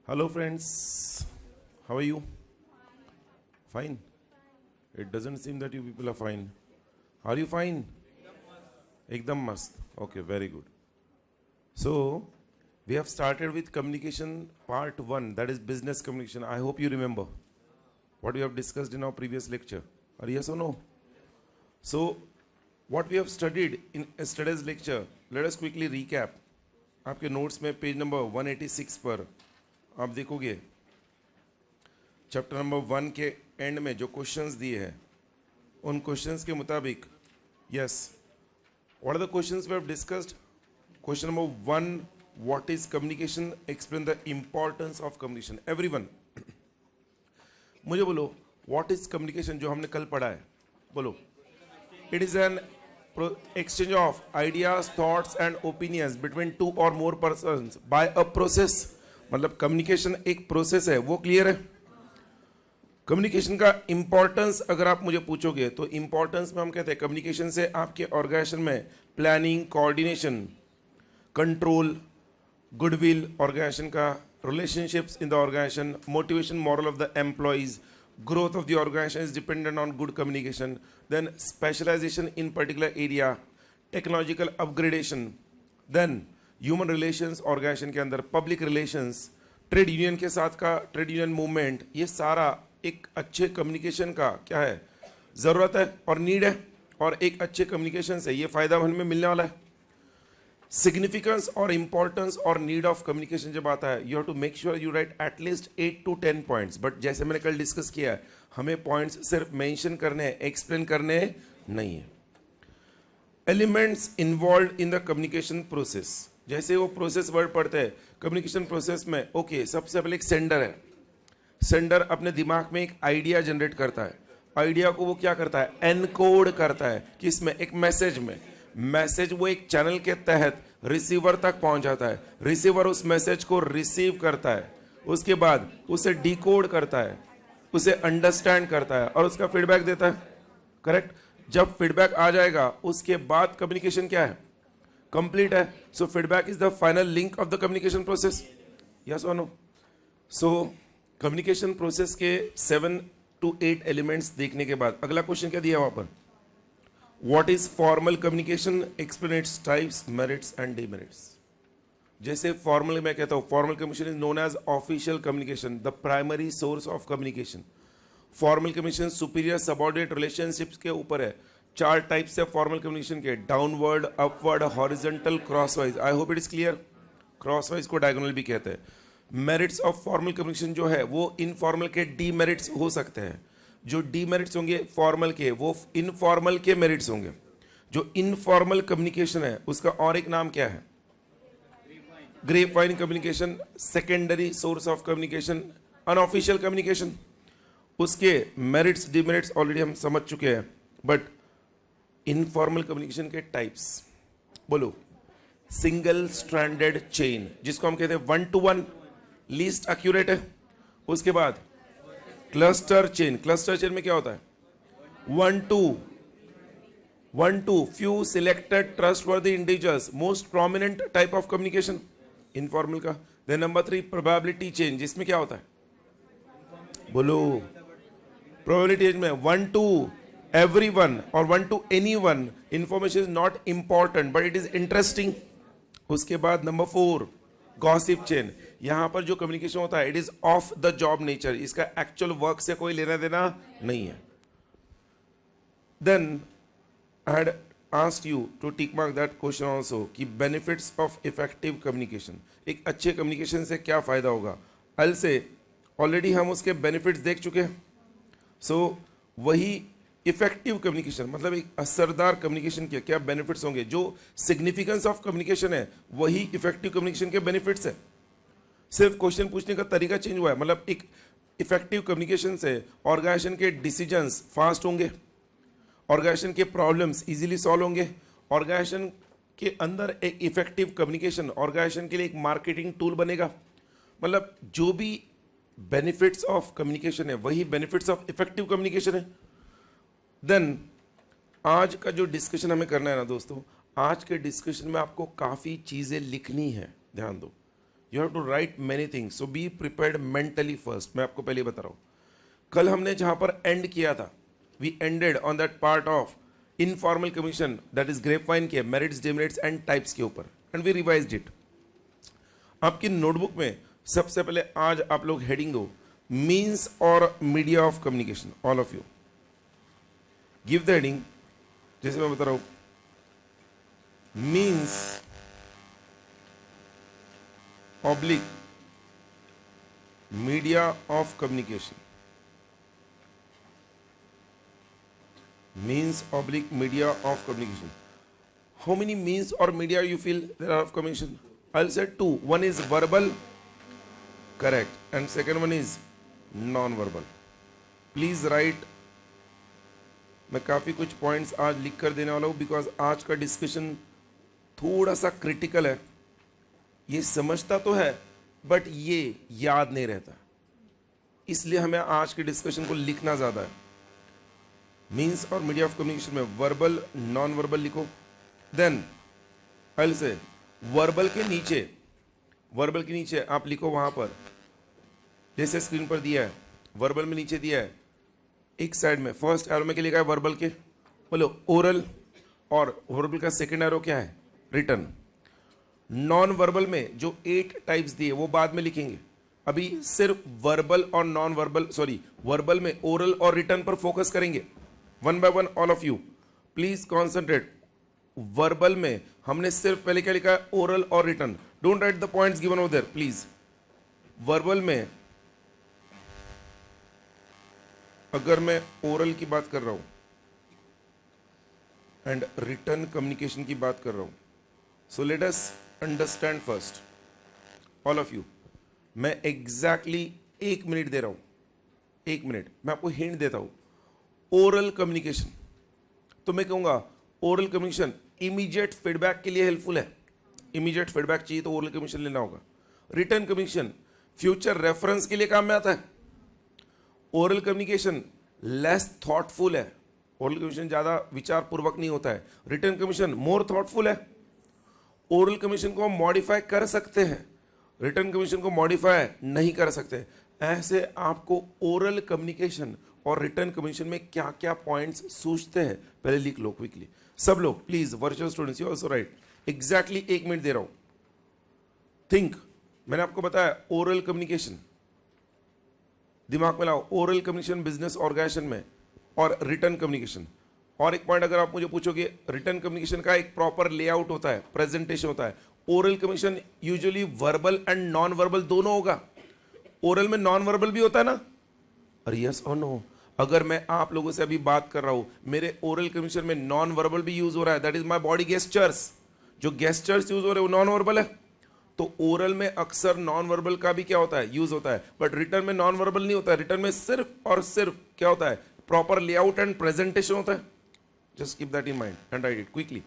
Hello friends, how are you? Fine. It doesn't seem that you people are fine. Are you fine? Ekdam mast. Okay, very good. So, we have started with communication part 1, that is business communication. I hope you remember what we have discussed in our previous lecture. Or yes or no? So, what we have studied in yesterday's lecture, let us quickly recap. आपके notes में page number 186 पर आप देखोगे chapter number 1 के and में जो questions दिए हैं उन क्वेश्चंस के मुताबिक yes what are the questions we have discussed. Question number 1, what is communication, explain the importance of communication. Everyone मुझे बोलो व्हाट इज कम्युनिकेशन जो हमने कल पढ़ा है. बोलो. It is an exchange of ideas, thoughts and opinions between two or more persons by a process. मतलब communication एक प्रोसेस है, वो क्लियर है. कम्युनिकेशन का इंपॉर्टेंस अगर आप मुझे पूछोगे तो इंपॉर्टेंस में हम कहते हैं कम्युनिकेशन से आपके ऑर्गेनाइजेशन में planning, coordination, control, goodwill organisation का, relationships in the organization, motivation, moral of the employees, growth of the organization is dependent on good communication, then specialization in particular area, technological upgradation, then human relations organization के अंदर, public relations, trade union के साथ का trade union movement, ये सारा एक अच्छे communication का क्या है, ज़रूरत है और need है. और एक अच्छे communication से ये फ़ायदा हमें मिलने वाला है. सिग्निफिकेंस और इंपॉर्टेंस और नीड ऑफ कम्युनिकेशन जब आता है, you have to make sure you write at least 8 to 10 points. But जैसे मैंने कल डिस्कस किया है, हमें पॉइंट्स सिर्फ मेंशन करने हैं, एक्सप्लेन करने नहीं है. Elements involve in the communication process. जैसे वो प्रोसेस वर्ड पढ़ते हैं कम्युनिकेशन प्रोसेस में, ओके सबसे पहले एक सेंडर है. सेंडर अपने दिमाग में एक आइडिया जनरेट करता है. आइडिया को वो क्या करता है, एनकोड करता है किसमें, एक मैसेज में. मैसेज वो एक चैनल के तहत रिसीवर तक पहुंच जाता है. रिसीवर उस मैसेज को रिसीव करता है, उसके बाद उसे डिकोड करता है, उसे अंडरस्टैंड करता है और उसका फीडबैक देता है. करेक्ट. जब फीडबैक आ जाएगा उसके बाद कम्युनिकेशन क्या है, कंप्लीट है. So feedback is the final link of the communication process. Yes और नो. सो कम्युनिकेशन प्रोसेस के 7 to 8 एलिमेंट्स देखने के बाद अगला क्वेश्चन क्या दिया वहां पर, What is formal communication? Explain its types, merits and demerits. जैसे फॉर्मल मैं कहता हूँ, formal communication is known as official communication, the primary source of communication. Formal communication superior subordinate relationships के ऊपर है. 4 टाइप्स है फॉर्मल कम्युनिकेशन के, downward, upward, horizontal, crosswise. I hope it is clear. Crosswise को diagonal भी कहते हैं. Merits of formal communication जो है वो इनफॉर्मल के डीमेरिट्स हो सकते हैं. जो डीमेरिट्स होंगे फॉर्मल के, वो इनफॉर्मल के मेरिट्स होंगे. जो इनफॉर्मल कम्युनिकेशन है उसका और एक नाम क्या है, grapevine communication. Secondary source of communication, unofficial communication. उसके मेरिट्स डीमेरिट्स ऑलरेडी हम समझ चुके हैं. बट इनफॉर्मल कम्युनिकेशन के टाइप्स बोलो. सिंगल स्ट्रैंडेड चेन, जिसको हम कहते हैं 1 to 1, लीस्ट एक्यूरेट है. उसके बाद क्लस्टर चेन. क्लस्टर चेन में क्या होता है, 1 to few selected trustworthy individuals, most prominent type of communication, informal का. देन नंबर 3 प्रोबेबिलिटी चेन, जिसमें क्या होता है, बोलो. प्रोबेबिलिटी चेन में 1 to everyone और 1 to anyone, information is not important but it is interesting. उसके बाद नंबर 4 गॉसिप चेन. यहां पर जो कम्युनिकेशन होता है it is of the job nature, इसका एक्चुअल वर्क से कोई लेना देना नहीं है. Then I had asked you to tick mark that question also कि बेनिफिट्स ऑफ इफेक्टिव कम्युनिकेशन. एक अच्छे कम्युनिकेशन से क्या फायदा होगा. अल से ऑलरेडी हम उसके बेनिफिट्स देख चुके हैं. सो वही इफेक्टिव कम्युनिकेशन मतलब एक असरदार कम्युनिकेशन के क्या बेनिफिट्स होंगे. जो सिग्निफिकेंस ऑफ कम्युनिकेशन है वही इफेक्टिव कम्युनिकेशन के बेनिफिट्स है. सिर्फ क्वेश्चन पूछने का तरीका चेंज हुआ है. मतलब एक इफेक्टिव कम्युनिकेशन से ऑर्गेनाइजेशन के डिसीजंस फास्ट होंगे, ऑर्गेनाइजेशन के प्रॉब्लम्स इजीली सॉल्व होंगे. ऑर्गेनाइजेशन के अंदर एक इफेक्टिव कम्युनिकेशन ऑर्गेनाइजेशन के लिए एक मार्केटिंग टूल बनेगा. मतलब जो भी बेनिफिट्स ऑफ कम्युनिकेशन है वही बेनिफिट्स ऑफ इफेक्टिव कम्युनिकेशन है. देन आज का जो डिस्कशन हमें करना है ना दोस्तों, आज के डिस्कशन में आपको काफ़ी चीज़ें लिखनी है. ध्यान दो, you have to write many things, so be prepared mentally first. मैं आपको पहले बता रहा हूं. कल हमने जहां पर एंड किया था, we ended on that part of informal communication, that is grapevine के मेरिट्स, डिमेरिट्स एंड टाइप्स के ऊपर, एंड वी रिवाइज्ड इट. आपकी नोटबुक में सबसे पहले आज आप लोग हेडिंग दो, मीन्स और media of communication. All of you give the heading. जैसे मैं बता रहा हूं, means oblique media of communication. Means oblique media of communication. How many means or media you feel there are of communication? I'll say two. One is verbal, correct, and second one is non-verbal. Please write. मैं काफ़ी कुछ points आज लिख कर देने वाला हूँ, because आज का डिस्कशन थोड़ा सा क्रिटिकल है. ये समझता तो है बट ये याद नहीं रहता, इसलिए हमें आज के डिस्कशन को लिखना ज़्यादा है. मीन्स और मीडिया ऑफ कम्युनिकेशन में वर्बल नॉन वर्बल लिखो. देन आई से वर्बल के नीचे आप लिखो वहां पर, जैसे स्क्रीन पर दिया है, वर्बल में नीचे दिया है एक साइड में, फर्स्ट एरो में क्या लिखा है वर्बल के, बोलो ओरल, और वर्बल का सेकंड एरो क्या है रिटन. नॉन वर्बल में जो 8 टाइप्स दिए वो बाद में लिखेंगे, अभी सिर्फ वर्बल और नॉन वर्बल, सॉरी वर्बल में ओरल और रिटन पर फोकस करेंगे. One by one all of you please concentrate. Verbal में हमने सिर्फ पहले क्या लिखा है, ओरल और written. Don't write the points given over there please. Verbal में अगर मैं ओरल की बात कर रहा हूं एंड रिटन कम्युनिकेशन की बात कर रहा हूं, so let us understand first all of you. मैं एग्जैक्टली 1 मिनट दे रहा हूं, 1 मिनट. मैं आपको हिंट देता हूं. ओरल कम्युनिकेशन, तो मैं कहूंगा ओरल कम्युनिकेशन इमीडिएट फीडबैक के लिए हेल्पफुल है. इमीडिएट फीडबैक चाहिए तो ओरल कम्युनिकेशन लेना होगा. रिटन कम्युनिकेशन फ्यूचर रेफरेंस के लिए काम में आता है. ओरल कम्युनिकेशन लेस थॉटफुल है. ओरल कम्युनिकेशन ज्यादा विचार पूर्वक नहीं होता है. रिटन कम्युनिकेशन मोर थॉटफुल है. ओरल कम्युनिकेशन को हम मॉडिफाई कर सकते हैं, रिटन कम्युनिकेशन को मॉडिफाई नहीं कर सकते. ऐसे आपको ओरल कम्युनिकेशन और रिटन कम्युनिकेशन में क्या क्या पॉइंट्स सूझते हैं पहले लिख लो क्विकली. सब लोग please, virtual students you also write. Exactly 1 minute दे रहा हूं. थिंक. मैंने आपको बताया ओरल कम्युनिकेशन, दिमाग में लाओ. ओरल कम्युनिकेशन बिजनेस ऑर्गेनाइजेशन में, और रिटन कम्युनिकेशन. और एक पॉइंट अगर आप मुझे पूछोगे, रिटन कम्युनिकेशन का एक प्रॉपर लेआउट होता है, प्रेजेंटेशन होता है. Oral communication usually verbal and non verbal दोनों होगा. ओरल में नॉन वर्बल भी होता है ना, अरे यस और नो. अगर मैं आप लोगों से अभी बात कर रहा हूं, मेरे ओरल कम्युनिकेशन में नॉन वर्बल भी यूज हो रहा है, that is my body gestures. जो गेस्चर्स यूज हो रहे हैं वो नॉन वर्बल है. तो ओरल में अक्सर नॉन वर्बल का भी क्या होता है, यूज होता है. बट रिटन में नॉन वर्बल नहीं होता है. रिटन में सिर्फ और सिर्फ क्या होता है, प्रॉपर लेआउट एंड प्रेजेंटेशन होता है. Just keep that in mind and right it quickly.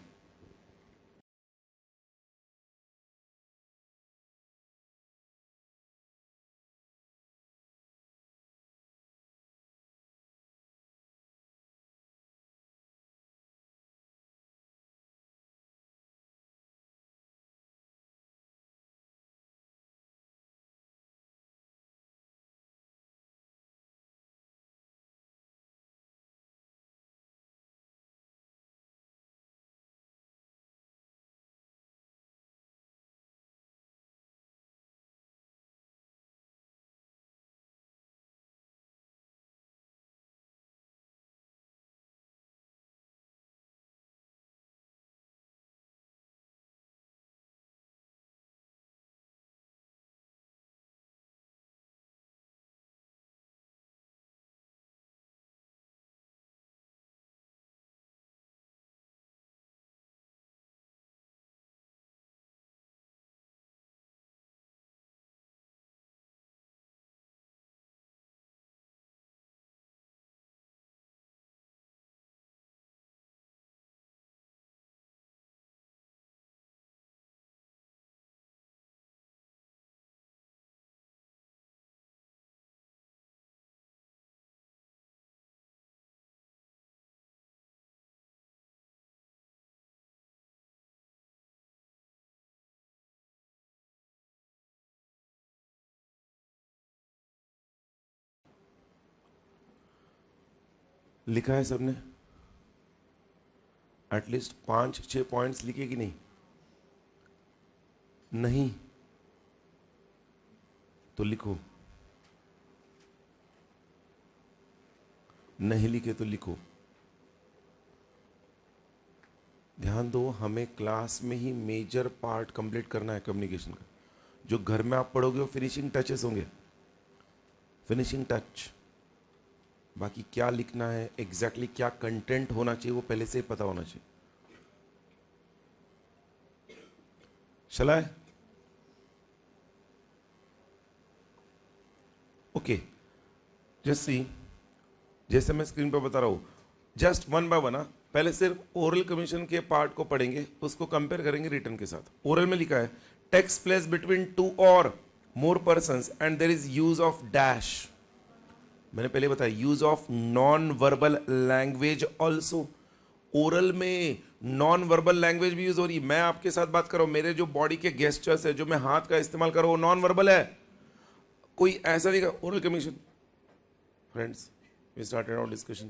लिखा है सबने? एटलीस्ट 5-6 पॉइंट्स लिखे कि नहीं? नहीं तो लिखो, नहीं लिखे तो लिखो। ध्यान दो, हमें क्लास में ही मेजर पार्ट कंप्लीट करना है कम्युनिकेशन का। जो घर में आप पढ़ोगे वो फिनिशिंग टचेस होंगे, फिनिशिंग टच। बाकी क्या लिखना है, एग्जैक्टली क्या कंटेंट होना चाहिए, वो पहले से ही पता होना चाहिए। चला है? ओके, जैसे मैं स्क्रीन पर बता रहा हूं, जस्ट वन बाय वन। पहले सिर्फ ओरल कम्युनिकेशन के पार्ट को पढ़ेंगे, उसको कंपेयर करेंगे रिटर्न के साथ। ओरल में लिखा है text place between 2 or more persons and there is use of dash। मैंने पहले बताया use of non verbal language also. Oral में नॉन वर्बल लैंग्वेज भी यूज हो रही है। मैं आपके साथ बात कर रहा हूं, मेरे जो बॉडी के गेस्चर्स है, जो मैं हाथ का इस्तेमाल कर रहा हूं, वो नॉन वर्बल है। कोई ऐसा नहीं का oral communication. Friends, we started our discussion.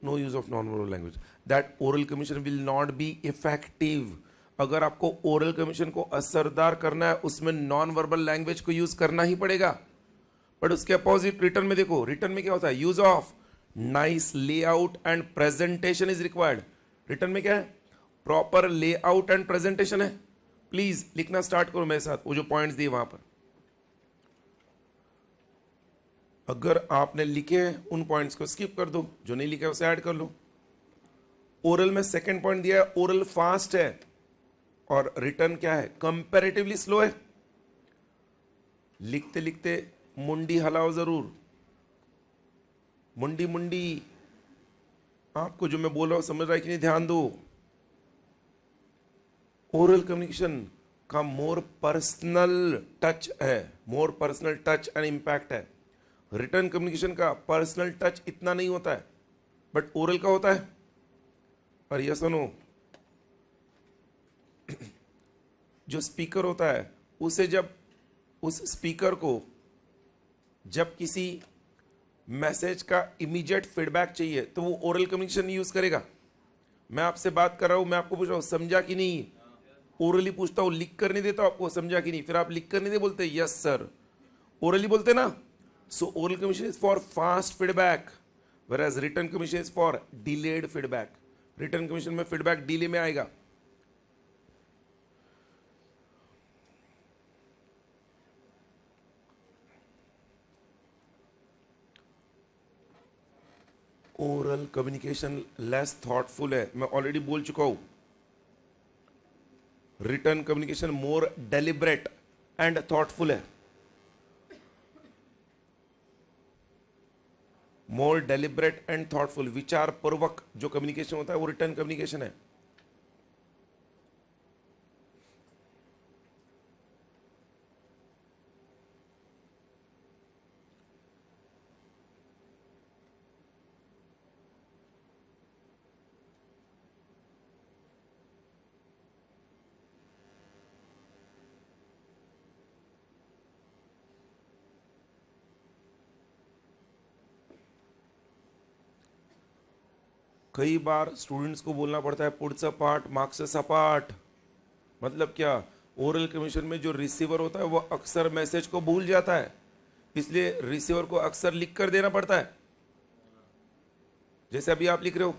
No use of non-verbal language. That oral communication will not be effective. अगर आपको oral communication को असरदार करना है, उसमें non-verbal language को यूज करना ही पड़ेगा। बट उसके अपोजिट रिटर्न में देखो, रिटर्न में क्या होता है? Use of nice layout and presentation is required. Return में क्या है? प्रॉपर लेआउट एंड प्रेजेंटेशन है। प्लीज लिखना स्टार्ट करो मेरे साथ, वो जो पॉइंट्स दिए वहां पर। अगर आपने लिखे हैं उन पॉइंट्स को स्किप कर दो, जो नहीं लिखे उसे ऐड कर लो। ओरल में सेकंड पॉइंट दिया है, ओरल फास्ट है और रिटर्न क्या है? कंपैरेटिवली स्लो है। लिखते लिखते मुंडी हलाओ जरूर, मुंडी मुंडी। आपको जो मैं बोल रहा हूं समझ रहा है कि नहीं? ध्यान दो। ओरल कम्युनिकेशन का मोर पर्सनल टच है, more personal touch and impact है। रिटर्न कम्युनिकेशन का पर्सनल टच इतना नहीं होता है, बट ओरल का होता है। और ये सुनो, जो स्पीकर होता है उसे जब उस स्पीकर को जब किसी मैसेज का इमीडिएट फीडबैक चाहिए तो वो ओरल कम्युनिकेशन यूज करेगा। मैं आपसे बात कर रहा हूं, मैं आपको पूछ रहा हूं समझा कि नहीं? ओरली पूछता हूं, लिख कर नहीं देता आपको, समझा कि नहीं? फिर आप लिख कर नहीं दे बोलते यस सर, ओरली बोलते ना। So oral communication is for fast feedback, whereas written communication is for delayed feedback. Written communication में feedback delay में आएगा। ओरल कम्युनिकेशन लेस थॉटफुल है, मैं ऑलरेडी बोल चुका हूं। Return communication more deliberate and thoughtful है। मोर डेलिब्रेट एंड थॉटफुल, विचार पूर्वक जो कम्युनिकेशन होता है वो रिटर्न कम्युनिकेशन है। कई बार स्टूडेंट्स को बोलना पड़ता है पुढचा पार्ट मागचा सपाट। मतलब क्या? ओरल कम्युनिकेशन में जो रिसीवर होता है वो अक्सर मैसेज को भूल जाता है, इसलिए रिसीवर को अक्सर लिख कर देना पड़ता है। जैसे अभी आप लिख रहे हो,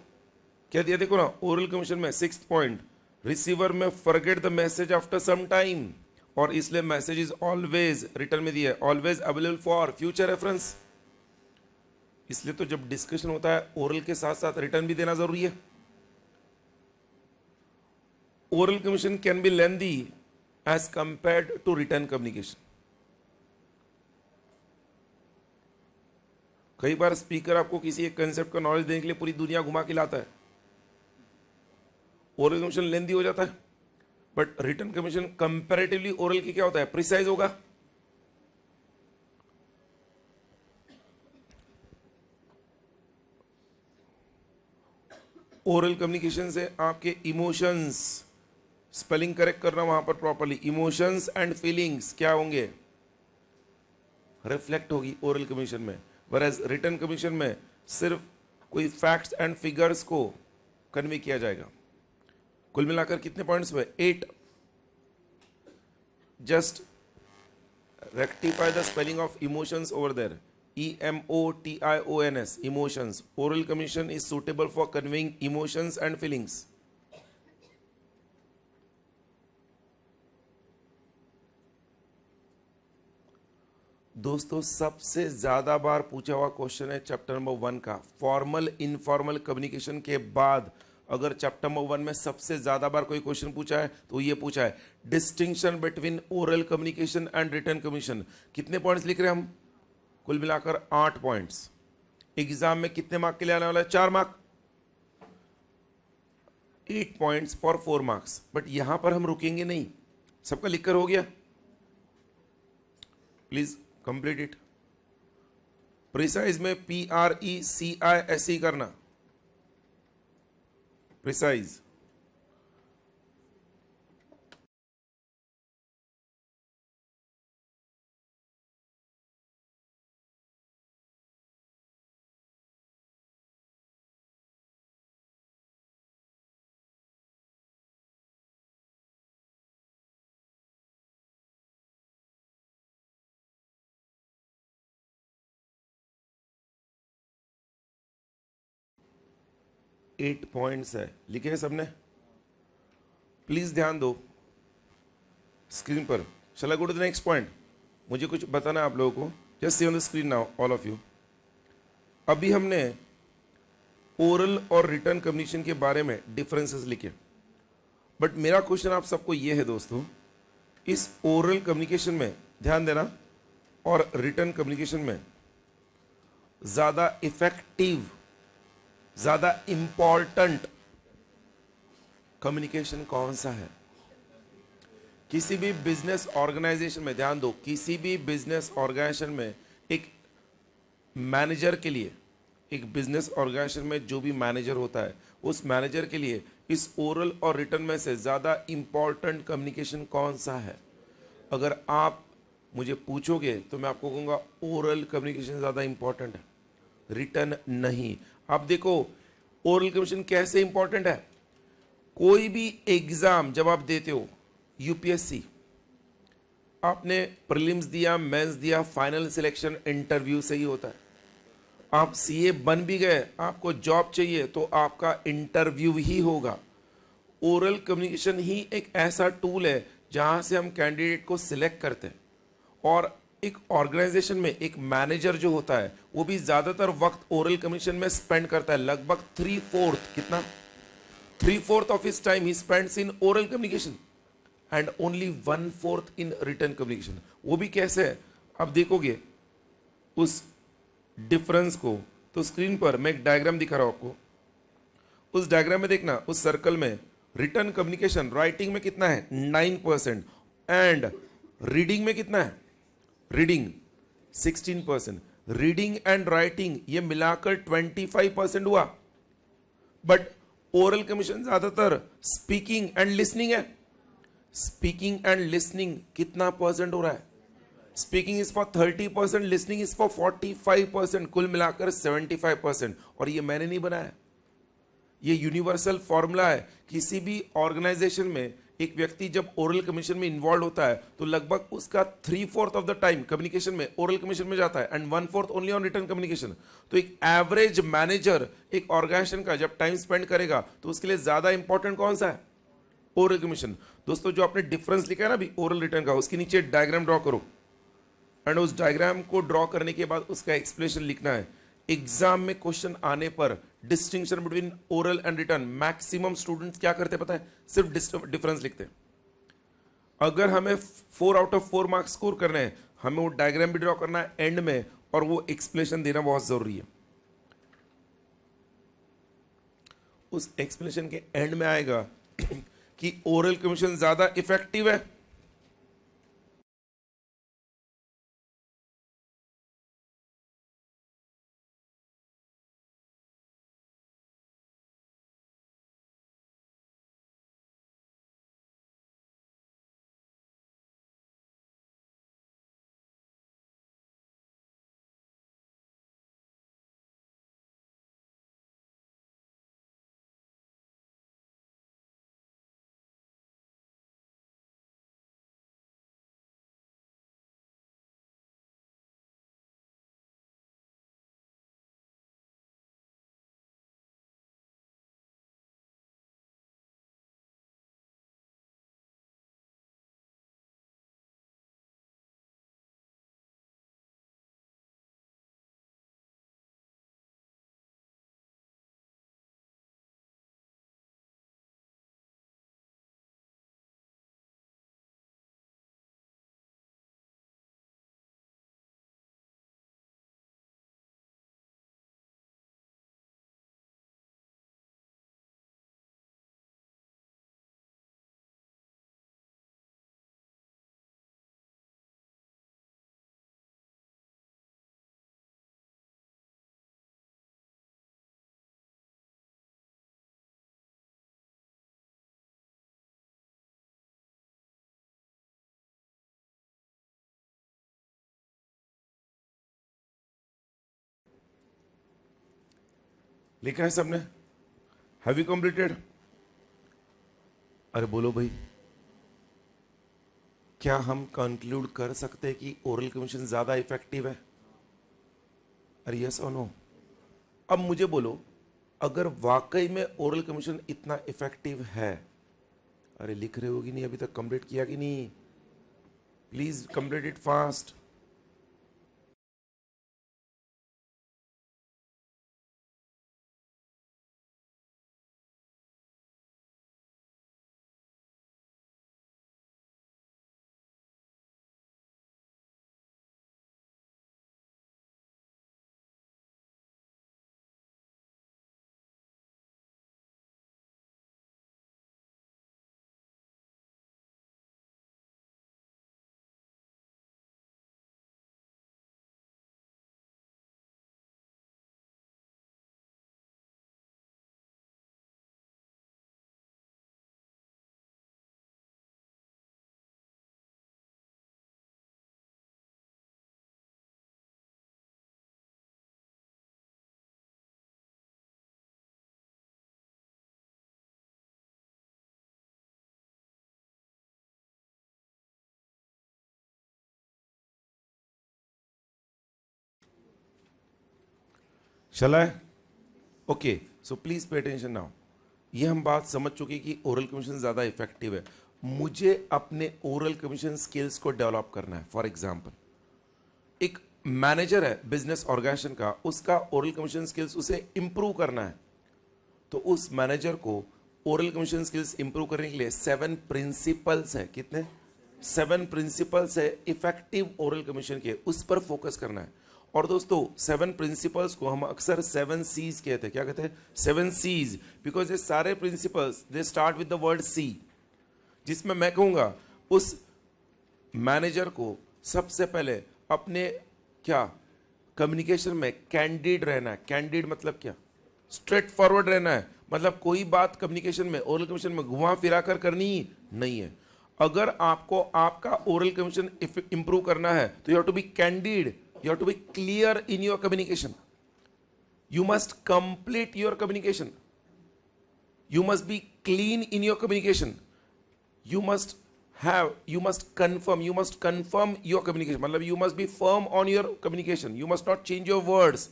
क्या दिया देखो ना, ओरल कम्युनिकेशन में 6th पॉइंट, रिसीवर में forget the message after some time, और इसलिए मैसेज इज ऑलवेज, रिटर्न में दिया है always available for future reference. इसलिए तो जब डिस्कशन होता है ओरल के साथ साथ रिटर्न भी देना जरूरी है। Oral communication can be lengthy as compared to written communication. कई बार स्पीकर आपको किसी एक कंसेप्ट का नॉलेज देने के लिए पूरी दुनिया घुमा के लाता है। ओरल कम्युनिकेशन लेंथी हो जाता है, but return communication comparatively oral की क्या होता है? प्रिसाइज होगा। ओरल कम्युनिकेशन से आपके इमोशंस, स्पेलिंग करेक्ट करना वहां पर प्रॉपरली, इमोशंस एंड फीलिंग्स क्या होंगे? रिफ्लेक्ट होगी ओरल कम्युनिकेशन में। वरएज रिटर्न कम्युनिकेशन में सिर्फ कोई फैक्ट्स एंड फिगर्स को कन्वे किया जाएगा। कुल मिलाकर कितने पॉइंट्स हुए? 8। Just rectify the spelling of emotions over there. EMOTIONS, emotions. Oral communication is suitable for conveying emotions and feelings. दोस्तों, सबसे ज्यादा बार पूछा हुआ क्वेश्चन है चैप्टर नंबर 1 का। फॉर्मल इनफॉर्मल कम्युनिकेशन के बाद अगर चैप्टर नंबर 1 में सबसे ज्यादा बार कोई क्वेश्चन पूछा है तो ये पूछा है distinction between oral communication and written communication. कितने पॉइंट्स लिख रहे हैं हम? कुल मिलाकर 8 पॉइंट्स। एग्जाम में कितने मार्क के लिए आने वाला है? 4 mark. 8 points for 4 marks. But यहां पर हम रुकेंगे नहीं। सबका लिखकर हो गया? Please complete it. प्रिसाइज में PRECISE करना। प्रिसाइज। एट पॉइंट्स है, लिखे हैं सबने? प्लीज ध्यान दो स्क्रीन पर। Shall I go to the next point? मुझे कुछ बताना है आप लोगों को। Just see on the screen now all of you. अभी हमने ओरल और रिटन कम्युनिकेशन के बारे में डिफरेंसेस लिखे, बट मेरा क्वेश्चन आप सबको यह है दोस्तों, इस ओरल कम्युनिकेशन में ध्यान देना और रिटन कम्युनिकेशन में ज्यादा इफेक्टिव, ज्यादा इंपॉर्टेंट कम्युनिकेशन कौन सा है? किसी भी बिजनेस ऑर्गेनाइजेशन में ध्यान दो, किसी भी बिजनेस ऑर्गेनाइजेशन में एक मैनेजर के लिए, एक बिजनेस ऑर्गेनाइजेशन में जो भी मैनेजर होता है उस मैनेजर के लिए इस ओरल और रिटन में से ज्यादा इंपॉर्टेंट कम्युनिकेशन कौन सा है? अगर आप मुझे पूछोगे तो मैं आपको कहूंगा ओरल कम्युनिकेशन ज्यादा इंपॉर्टेंट है, रिटन नहीं। आप देखो ओरल कम्युनिकेशन कैसे इंपॉर्टेंट है। कोई भी एग्जाम जब आप देते हो, यूपीएससी, आपने प्रीलिम्स दिया, मेंस दिया, फाइनल सिलेक्शन इंटरव्यू से ही होता है। आप सीए बन भी गए, आपको जॉब चाहिए तो आपका इंटरव्यू ही होगा। ओरल कम्युनिकेशन ही एक ऐसा टूल है जहां से हम कैंडिडेट को सिलेक्ट करते हैं। और एक ऑर्गेनाइजेशन में एक मैनेजर जो होता है वो भी ज्यादातर वक्त ओरल कम्युनिकेशन में स्पेंड करता है। लगभग 3/4, कितना? 3/4 ऑफ हिज टाइम ही spends in oral communication and only 1/4 in written communication. वो भी कैसे है? अब देखोगे उस डिफरेंस को तो स्क्रीन पर मैं एक डायग्राम दिखा रहा हूं आपको। उस डायग्राम में देखना, उस सर्कल में रिटन कम्युनिकेशन राइटिंग में कितना है? 9%। एंड रीडिंग में कितना है? रीडिंग 16%। रीडिंग एंड राइटिंग ये मिलाकर 25% हुआ। बट ओरल कम्युनिकेशन ज्यादातर स्पीकिंग एंड लिसनिंग है। स्पीकिंग एंड लिसनिंग कितना परसेंट हो रहा है? Speaking is for 30%, listening is for 45%, कुल मिलाकर 75%। और ये मैंने नहीं बनाया, ये यूनिवर्सल फॉर्मूला है। किसी भी ऑर्गेनाइजेशन में एक व्यक्ति जब ओरल कम्युनिकेशन में इन्वॉल्व होता है तो लगभग उसका 3/4 ऑफ द टाइम कम्युनिकेशन में, ओरल कम्युनिकेशन में जाता है and 1/4 only on written communication. तो एक एवरेज मैनेजर एक ऑर्गेनाइजेशन का जब टाइम स्पेंड करेगा तो उसके लिए ज्यादा इंपॉर्टेंट कौन सा है? Oral communication. दोस्तों, जो आपने डिफरेंस लिखा है ना अभी ओरल रिटन का, उसके नीचे डायग्राम ड्रॉ करो एंड उस डायग्राम को ड्रॉ करने के बाद उसका एक्सप्लेनेशन लिखना है। एग्जाम में क्वेश्चन आने पर distinction between oral and written, maximum students क्या करते पता है? सिर्फ डिफरेंस लिखते हैं। अगर हमें 4 आउट ऑफ 4 मार्क्स स्कोर करने हैं, हमें वो डायग्राम भी ड्रॉ करना है एंड में, और वो एक्सप्लेनेशन देना बहुत जरूरी है। उस एक्सप्लेनेशन के एंड में आएगा कि ओरल कम्युनिकेशन ज्यादा इफेक्टिव है लिखा है सबने? Have you completed? अरे बोलो भाई, क्या हम कंक्लूड कर सकते हैं कि ओरल कम्युनिकेशन ज्यादा इफेक्टिव है? अरे यस और नो? अब मुझे बोलो, अगर वाकई में ओरल कम्युनिकेशन इतना इफेक्टिव है, अरे लिख रहे हो कि नहीं? अभी तक कंप्लीट किया कि नहीं? Please complete it fast. Shall I? Okay, so please pay attention now. ये हम बात समझ चुके कि ओरल कम्युनिकेशन ज्यादा इफेक्टिव है. मुझे अपने ओरल कम्युनिकेशन स्किल्स को डेवलप करना है. फॉर एग्जाम्पल, एक मैनेजर है बिजनेस ऑर्गेनाइजेशन का, उसका ओरल कम्युनिकेशन स्किल्स उसे इंप्रूव करना है. तो उस मैनेजर को ओरल कम्युनिकेशन स्किल्स इंप्रूव करने के लिए 7 प्रिंसिपल्स है. कितने? 7 प्रिंसिपल्स है इफेक्टिव ओरल कम्युनिकेशन के, उस पर फोकस करना है. और दोस्तों 7 प्रिंसिपल्स को हम अक्सर 7 C's कहते हैं. क्या कहते हैं? 7 C's, बिकॉज ये सारे principles they start with the word C. जिसमें मैं कहूंगा उस मैनेजर को सबसे पहले अपने क्या कम्युनिकेशन में कैंडिड रहना है. कैंडिड मतलब क्या? स्ट्रेट फॉरवर्ड रहना है. मतलब कोई बात कम्युनिकेशन में, ओरल कम्युनिकेशन में घुमा फिरा कर करनी नहीं है. अगर आपको आपका ओरल कम्युनिकेशन इंप्रूव करना है तो you have to be candid, you have to be clear in your communication. You must complete your communication. You must be clean in your communication. You must confirm your communication. मतलब you must be firm on your communication. You must not change your words.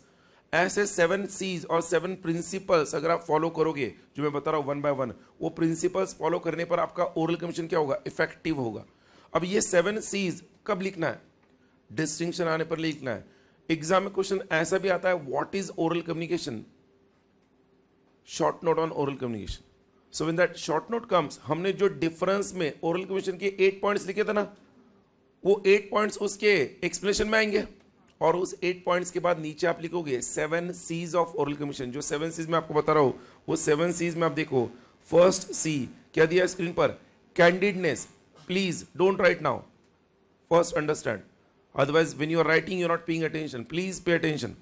ऐसे 7 C's और 7 principles अगर आप follow करोगे, जो मैं बता रहा हूं 1 by 1, वो प्रिंसिपल्स फॉलो करने पर आपका ओरल कम्युनिकेशन क्या होगा? इफेक्टिव होगा. अब ये 7 C's कब लिखना है? डिस्टिंक्शन आने पर लिखना है. एग्जाम में क्वेश्चन ऐसा भी आता है, what is oral communication? Short note on oral communication. So when that short note comes, हमने जो डिफरेंस में ओरल कम्युनिकेशन के 8 पॉइंट्स लिखे थे ना, वो 8 पॉइंट्स उसके एक्सप्लेनेशन में आएंगे. और उस 8 पॉइंट्स के बाद नीचे आप लिखोगे 7 C's ऑफ ओरल कम्युनिकेशन. जो 7 C's मैं आपको बता रहा हूं, वो 7 C's में आप देखो. फर्स्ट सी क्या दिया स्क्रीन पर? कैंडिडनेस. Please don't write now, first understand. Otherwise, when you are writing, you are not paying attention. Please pay attention.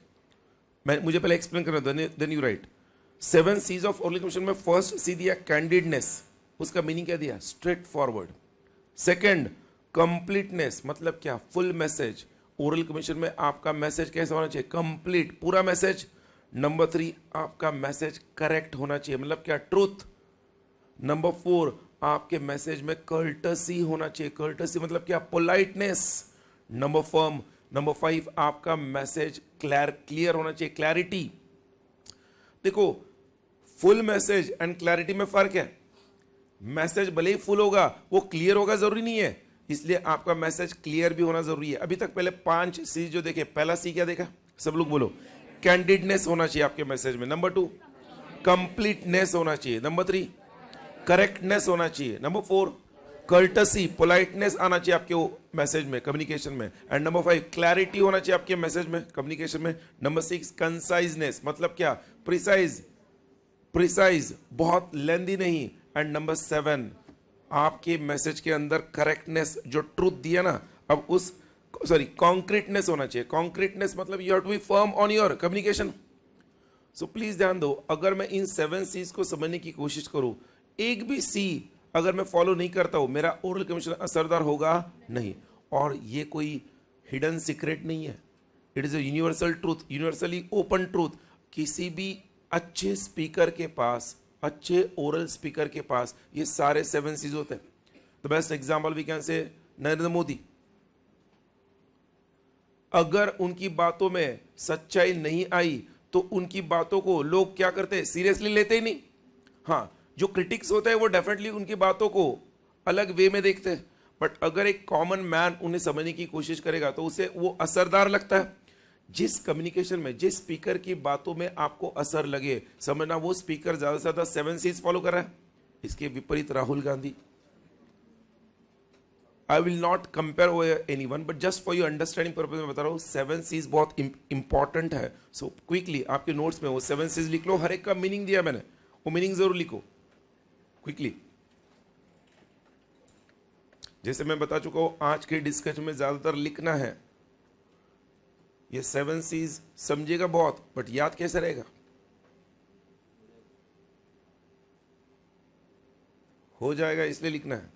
मुझे पहले एक्सप्लेन करना, then you write. 7 C's of oral communication में फर्स्ट सी दिया कैंडिडनेस. उसका मीनिंग क्या दिया? Straight forward. Second, completeness. मतलब क्या? Full message. ओरल कम्युनिकेशन में आपका मैसेज कैसा होना चाहिए? कंप्लीट, पूरा मैसेज. नंबर 3, आपका मैसेज करेक्ट होना चाहिए. मतलब क्या? ट्रूथ. नंबर 4, आपके मैसेज में कर्टसी होना चाहिए. कर्टसी मतलब क्या? पोलाइटनेस. नंबर 5, आपका मैसेज क्लियर होना चाहिए. क्लैरिटी. देखो, फुल मैसेज एंड क्लैरिटी में फर्क है. मैसेज भले ही फुल होगा, वो क्लियर होगा जरूरी नहीं है. इसलिए आपका मैसेज क्लियर भी होना जरूरी है. अभी तक पहले 5 सी जो देखे, पहला सी क्या देखा? सब लोग बोलो. कैंडिडनेस होना चाहिए आपके मैसेज में. नंबर 2, कंप्लीटनेस होना चाहिए. नंबर 3, करेक्टनेस होना चाहिए. नंबर 4, कर्टसी, पोलाइटनेस आना चाहिए आपके मैसेज में, कम्युनिकेशन में. एंड नंबर 5, क्लैरिटी होना चाहिए आपके मैसेज में, कम्युनिकेशन में. Number 6, conciseness. मतलब क्या? प्रिसाइज, बहुत लेंदी नहीं. एंड नंबर 7, आपके मैसेज के अंदर करेक्टनेस, जो ट्रूथ दिया ना, अब उस कॉन्क्रीटनेस होना चाहिए. कॉन्क्रीटनेस मतलब you have to be firm on your communication. So please ध्यान दो, अगर मैं इन 7 C's को समझने की कोशिश करूं, एक भी सी अगर मैं फॉलो नहीं करता हूं, मेरा ओरल कम्युनिकेशन असरदार होगा नहीं. और ये कोई हिडन सीक्रेट नहीं है. It is a universal truth, universally open truth. किसी भी अच्छे स्पीकर के पास, अच्छे ओरल स्पीकर के पास ये सारे 7 C's होते हैं. The best example we can say Narendra Modi. अगर उनकी बातों में सच्चाई नहीं आई तो उनकी बातों को लोग क्या करते हैं, सीरियसली लेते ही नहीं. हाँ, जो क्रिटिक्स होते हैं वो डेफिनेटली उनकी बातों को अलग वे में देखते हैं, बट अगर एक कॉमन मैन उन्हें समझने की कोशिश करेगा तो उसे वो असरदार लगता है. जिस कम्युनिकेशन में, जिस स्पीकर की बातों में आपको असर लगे, समझना वो स्पीकर ज्यादा से ज्यादा 7 C's फॉलो कर रहा है. इसके विपरीत Rahul Gandhi. I will not compare over anyone, but just for your understanding purpose मैं बता रहा हूँ 7 C's बहुत इंपॉर्टेंट है. सो क्विकली आपके नोट्स में वो 7 C's लिख लो. हर एक का मीनिंग दिया मैंने, वो मीनिंग जरूर लिखो क्विकली. जैसे मैं बता चुका हूं आज के डिस्कशन में ज्यादातर लिखना है. ये 7 C's समझेगा बहुत, बट याद कैसे रहेगा? हो जाएगा इसलिए लिखना है.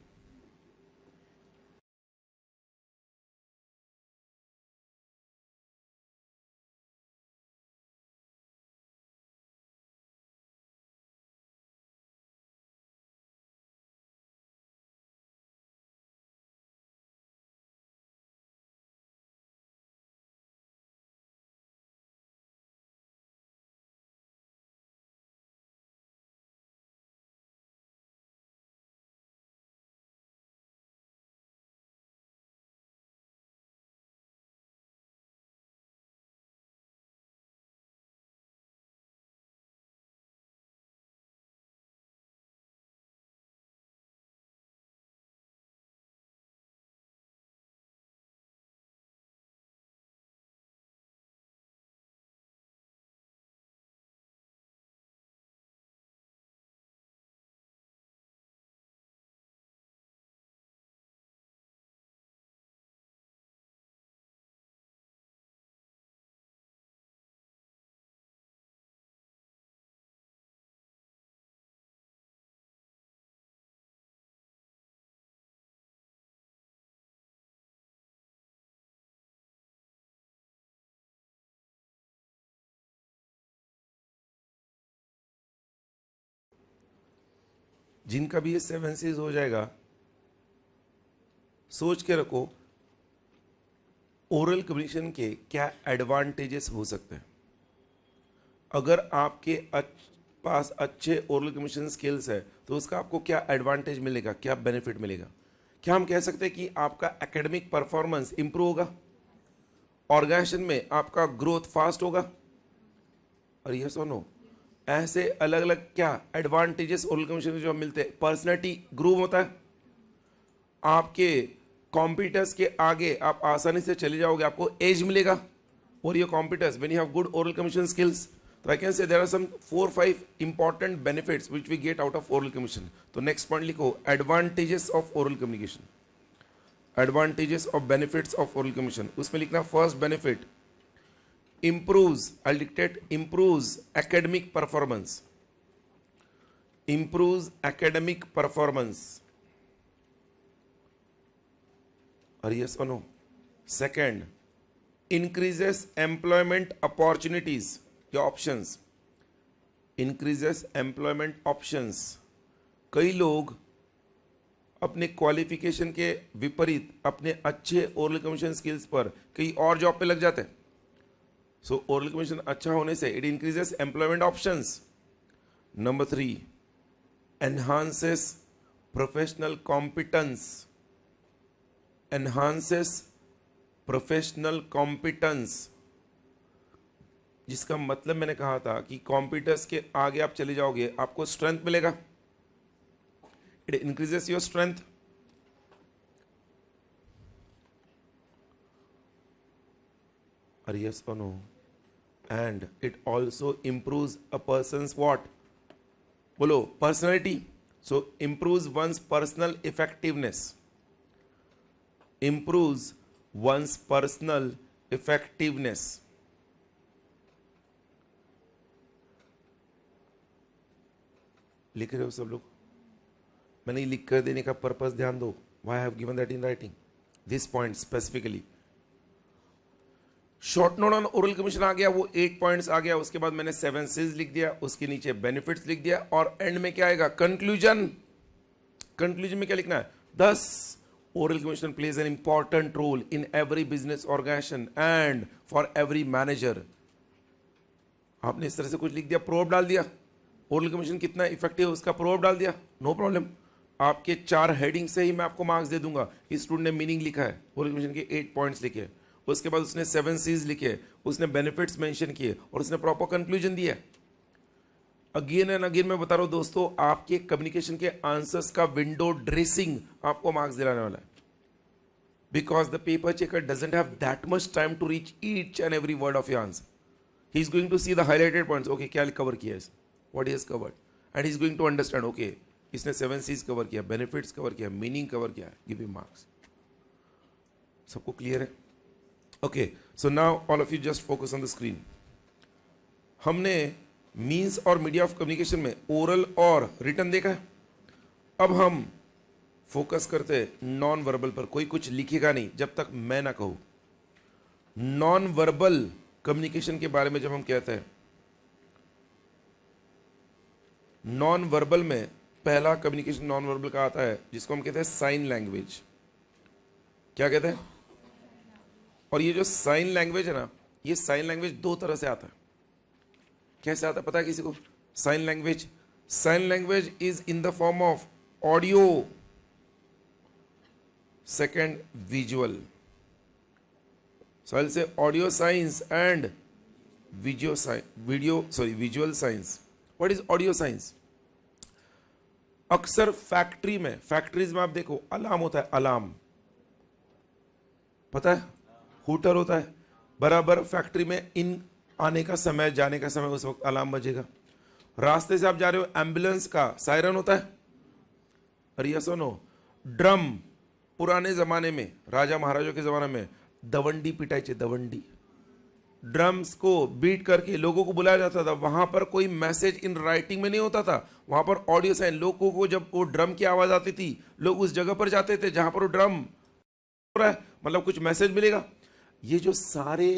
जिनका भी ये 7 C's हो जाएगा, सोच के रखो ओरल कम्युनिकेशन के क्या एडवांटेजेस हो सकते हैं. अगर आपके पास अच्छे ओरल कम्युनिकेशन स्किल्स है तो उसका आपको क्या एडवांटेज मिलेगा, क्या बेनिफिट मिलेगा? क्या हम कह सकते हैं कि आपका एकेडमिक परफॉर्मेंस इंप्रूव होगा, ऑर्गेनाइजेशन में आपका ग्रोथ फास्ट होगा? और ये सुनो, ऐसे अलग अलग क्या एडवांटेजेस ओरल कम्युनिकेशन जो मिलते हैं. पर्सनैलिटी ग्रूम होता है, आपके कॉम्पिटर्स के आगे आप आसानी से चले जाओगे, आपको एज मिलेगा. और your competitors when you have good oral communication skills. तो I can say there are some 4-5 important benefits which we get out of oral communication. तो नेक्स्ट पॉइंट लिखो, advantages of oral communication. Advantages of benefits of oral communication. उसमें लिखना first benefit, improves, I'll dictate, improves academic performance. Improves academic performance. Or yes or no? Second, increases employment opportunities. Your options. Increases employment options. कई लोग अपने qualification के विपरीत अपने अच्छे oral communication skills पर कई और जॉब पे लग जाते हैं. सो ओरल कम्युनिकेशन अच्छा होने से it increases employment options. Number 3, enhances professional competence. Enhances professional competence, जिसका मतलब मैंने कहा था कि कॉम्पिटर्स के आगे आप चले जाओगे आपको स्ट्रेंथ मिलेगा. It increases your strength. और यस और no? And it also improves a person's what? बोलो, personality. So improves one's personal effectiveness. Improves one's personal effectiveness. लिख रहे हो सब लोग? मैंने लिख कर देने का पर्पस ध्यान दो. Why I have given that in writing? This point specifically. Short note on oral commission आ गया, वो 8 पॉइंट्स आ गया, उसके बाद मैंने 7 C's लिख दिया, उसके नीचे बेनिफिट्स लिख दिया, और एंड में क्या आएगा? कंक्लूजन। कंक्लूजन में क्या लिखना है? Thus, oral commission plays an important role in every business organization and for every manager. आपने इस तरह से कुछ लिख दिया, प्रोब डाल दिया, ओरल कमीशन कितना इफेक्टिव है उसका प्रोब डाल दिया, नो प्रॉब्लम। आपके 4 हेडिंग से ही मैं आपको मार्क्स दे दूंगा। इस स्टूडेंट ने मीनिंग लिखा है, ओरल कमीशन के 8 पॉइंट्स लिखे, उसके बाद उसने 7 C's लिखे, उसने बेनिफिट्स मेंशन किए, और उसने प्रॉपर कंक्लूजन दिया। अगेन एंड अगेन मैं बता रहा हूं दोस्तों, आपके कम्युनिकेशन के आंसर्स का विंडो ड्रेसिंग आपको मार्क्स दिलाने वाला है, because the paper checker doesn't have that much time to reach each and every word of your answer. He is going to see the highlighted points, okay क्या cover किया है, what he has covered, and he is going to understand, okay इसने 7 C's cover किया, benefits cover किया, meaning cover किया, give him marks. सबको clear है? Okay, so now all of you just focus on the screen. हमने means और media of communication में oral और रिटन देखा है। अब हम फोकस करते हैं नॉन वर्बल पर। कोई कुछ लिखेगा नहीं जब तक मैं ना कहूं। नॉन वर्बल कम्युनिकेशन के बारे में जब हम कहते हैं, नॉन वर्बल में पहला कम्युनिकेशन नॉन वर्बल का आता है जिसको हम कहते हैं साइन लैंग्वेज। क्या कहते हैं? और ये जो साइन लैंग्वेज है ना, ये साइन लैंग्वेज 2 तरह से आता है। कैसे आता है पता है किसी को? Sign language is in the form of audio, second visual. So I say audio science and visual science. What is audio science? अक्सर फैक्ट्रीज में आप देखो अलार्म होता है, अलार्म पता है, हूटर होता है। बराबर फैक्ट्री में इन आने का समय, जाने का समय, उस वक्त अलार्म बजेगा। रास्ते से आप जा रहे हो, एम्बुलेंस का सायरन होता है। अरे यस और नो? ड्रम, पुराने जमाने में राजा महाराजों के जमाने में दवंडी पिटाई चे, दवंडी ड्रम्स को बीट करके लोगों को बुलाया जाता था। वहां पर कोई मैसेज इन राइटिंग में नहीं होता था, वहां पर ऑडियो साइन। लोगों को जब वो ड्रम की आवाज आती थी, लोग उस जगह पर जाते थे जहां पर वो ड्रम हो रहा है, मतलब कुछ मैसेज मिलेगा। ये जो सारे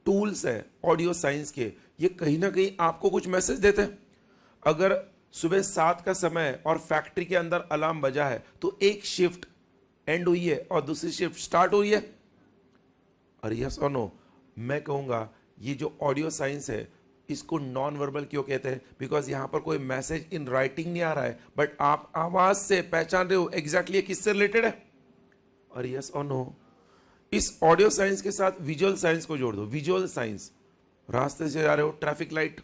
टूल्स है ऑडियो साइंस के, ये कहीं ना कहीं आपको कुछ मैसेज देते हैं। अगर सुबह 7 का समय और फैक्ट्री के अंदर अलार्म बजा है, तो एक शिफ्ट एंड हुई है और दूसरी शिफ्ट स्टार्ट हुई है। अरे यस और नो? मैं कहूंगा ये जो ऑडियो साइंस है, इसको नॉन वर्बल क्यों कहते हैं? बिकॉज यहां पर कोई मैसेज इन राइटिंग नहीं आ रहा है, बट आप आवाज से पहचान रहे हो एग्जैक्टली ये किससे रिलेटेड है। अरे यस और नो? इस ऑडियो साइंस के साथ विजुअल साइंस को जोड़ दो। विजुअल साइंस, रास्ते से जा रहे हो, ट्रैफिक लाइट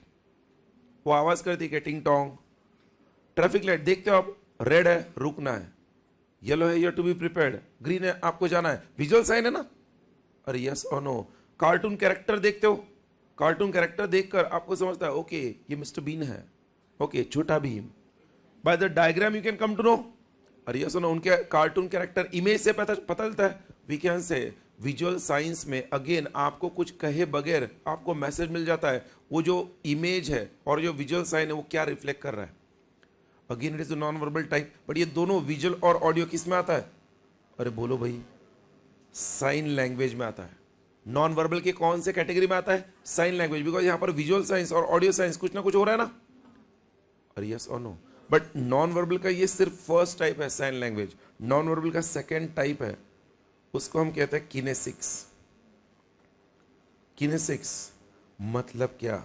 वो आवाज करती है टिंग टोंग। ट्रैफिक लाइट देखते हो आप, रेड है रुकना है, येलो है you to be prepared, green है आपको जाना है, विजुअल साइन है ना। अरे यस और नो? कार्टून कैरेक्टर देखते हो, कार्टून कैरेक्टर देखकर आपको समझता है ओके ये मिस्टर बीन है, okay Chhota Bheem. By the diagram you can come to know. अरे यस और नो? उनके कार्टून कैरेक्टर इमेज से पता चलता है। We can say visual science में अगेन आपको कुछ कहे बगैर आपको मैसेज मिल जाता है, वो जो इमेज है और जो विजुअल साइन है वो क्या रिफ्लेक्ट कर रहा है। Again it is non verbal type, but ये दोनों विजुअल और ऑडियो किस में आता है? अरे बोलो भाई, साइन लैंग्वेज में आता है। नॉन वर्बल के कौन से कैटेगरी में आता है? साइन लैंग्वेज, बिकॉज यहां पर विजुअल साइंस और ऑडियो साइंस कुछ ना कुछ हो रहा है ना। अरे यस और नो? बट नॉन वर्बल का ये सिर्फ फर्स्ट टाइप है, साइन लैंग्वेज। नॉन वर्बल का सेकेंड टाइप है, उसको हम कहते हैं किनेसिक्स। किनेसिक्स मतलब क्या?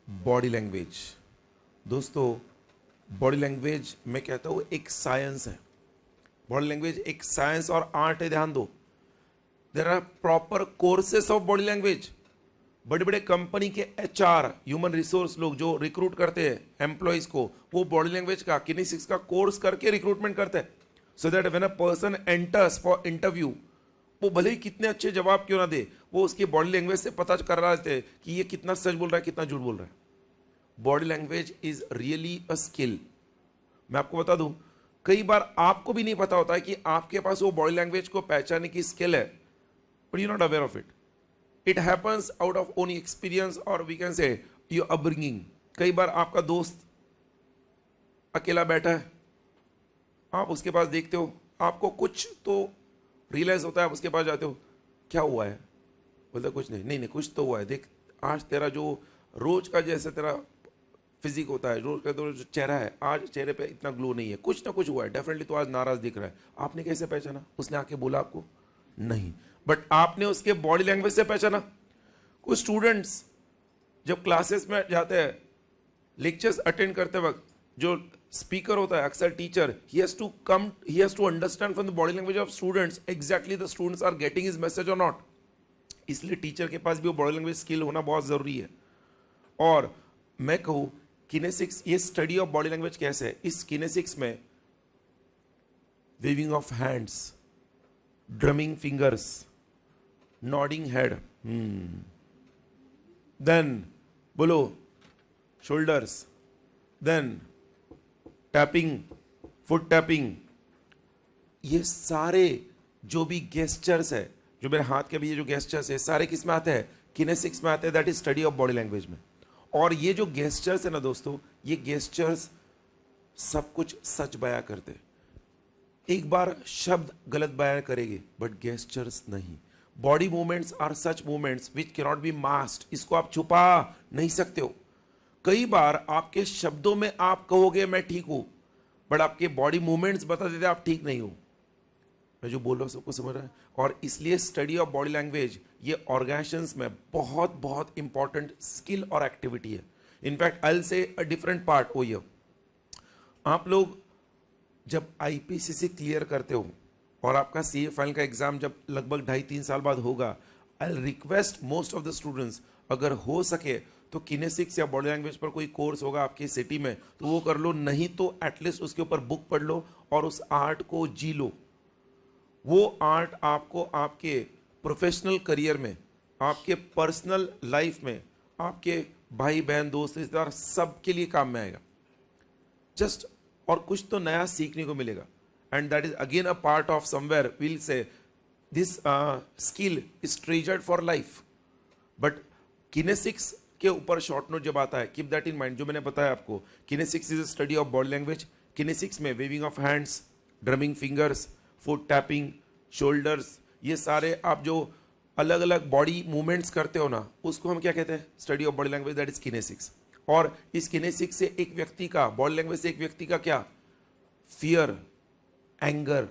Body language. दोस्तों बॉडी लैंग्वेज मैं कहता हूं एक साइंस है। बॉडी लैंग्वेज एक साइंस और आर्ट है, ध्यान दो। There are proper courses of body language. बड़े बड़े कंपनी के HR, ह्यूमन रिसोर्स लोग जो रिक्रूट करते हैं एम्प्लॉयज को, वो बॉडी लैंग्वेज का, किनेसिक्स का कोर्स करके रिक्रूटमेंट करते हैं, so that when a person enters for interview, वो भले ही कितने अच्छे जवाब क्यों ना दे, वो उसकी बॉडी लैंग्वेज से पता कर रहा है कि ये कितना सच बोल रहा है, कितना झूठ बोल रहा है। Body language is really a skill. मैं आपको बता दूं, कई बार आपको भी नहीं पता होता है कि आपके पास वो बॉडी लैंग्वेज को पहचानने की स्किल है, but you not aware of it. It happens out of own experience और we can say your upbringing. कई बार आपका दोस्त अकेला बैठा है, आप उसके पास देखते हो, आपको कुछ तो रियलाइज होता है, आप उसके पास जाते हो, क्या हुआ है? बोलता कुछ नहीं, नहीं नहीं कुछ तो हुआ है, देख आज तेरा जो रोज का जैसे तेरा फिजिक होता है, रोज का तो जो चेहरा है, आज चेहरे पे इतना ग्लो नहीं है, कुछ ना कुछ हुआ है, डेफिनेटली तो आज नाराज दिख रहा है। आपने कैसे पहचाना? उसने आके बोला आपको? नहीं, बट आपने उसके बॉडी लैंग्वेज से पहचाना। कुछ स्टूडेंट्स जब क्लासेस में जाते हैं, लेक्चर्स अटेंड करते वक्त, जो स्पीकर होता है अक्सर teacher, he has to understand from the body language of students exactly the students are getting his message or not। इसलिए टीचर के पास भी वो बॉडी लैंग्वेज स्किल होना बहुत जरूरी है। और मैं कहूं किनेसिक्स, ये स्टडी ऑफ बॉडी लैंग्वेज कैसे है, इस किनेसिक्स में waving of hands, drumming fingers, nodding head, then बोलो shoulders, then tapping, foot tapping, ये सारे जो भी गेस्चर्स है, जो मेरे हाथ के भी ये जो गेस्चर्स है, सारे किस में आते हैं? किनेसिक्स में आते हैं, that is study of body language में। और ये जो गेस्चर्स है ना दोस्तों, ये गेस्चर्स सब कुछ सच बयां करते। एक बार शब्द गलत बयां करेंगे बट गेस्चर्स नहीं। Body movements are such movements which can not be masked, इसको आप छुपा नहीं सकते हो। कई बार आपके शब्दों में आप कहोगे मैं ठीक हूं, बट आपके बॉडी मूवमेंट्स बता देते आप ठीक नहीं हो। मैं जो बोल रहा हूं सबको समझ रहा है? और इसलिए स्टडी ऑफ बॉडी लैंग्वेज ये ऑर्गेनाइजेशंस में बहुत बहुत इंपॉर्टेंट स्किल और एक्टिविटी है। इनफैक्ट आई विल से अ डिफरेंट पार्ट ओ ये, आप लोग जब आईपीसीसी क्लियर करते हो और आपका सीए फाइनल का एग्जाम जब लगभग 2.5-3 साल बाद होगा, I will request most of the students, अगर हो सके तो किनेसिक्स या बॉडी लैंग्वेज पर कोई कोर्स होगा आपकी सिटी में तो वो कर लो, नहीं तो एटलीस्ट उसके ऊपर बुक पढ़ लो और उस आर्ट को जी लो। वो आर्ट आपको आपके प्रोफेशनल करियर में, आपके पर्सनल लाइफ में, आपके भाई बहन दोस्त रिश्तेदार सबके लिए काम में आएगा। जस्ट और कुछ तो नया सीखने को मिलेगा। And that is again a part of somewhere will say this skill is treasured for life. But kinesics के ऊपर शॉर्ट नोट जब आता है, कीप दैट इन माइंड। जो मैंने बताया आपको, kinesics is a study of body language. Kinesics में waving of hands, drumming fingers, foot tapping, shoulders, ये सारे आप जो अलग अलग बॉडी मूवमेंट्स करते हो ना, उसको हम क्या कहते हैं? Study of body language, that is kinesics. और इस किनेसिक्स से एक व्यक्ति का, बॉडी लैंग्वेज से एक व्यक्ति का क्या, फियर, एंगर,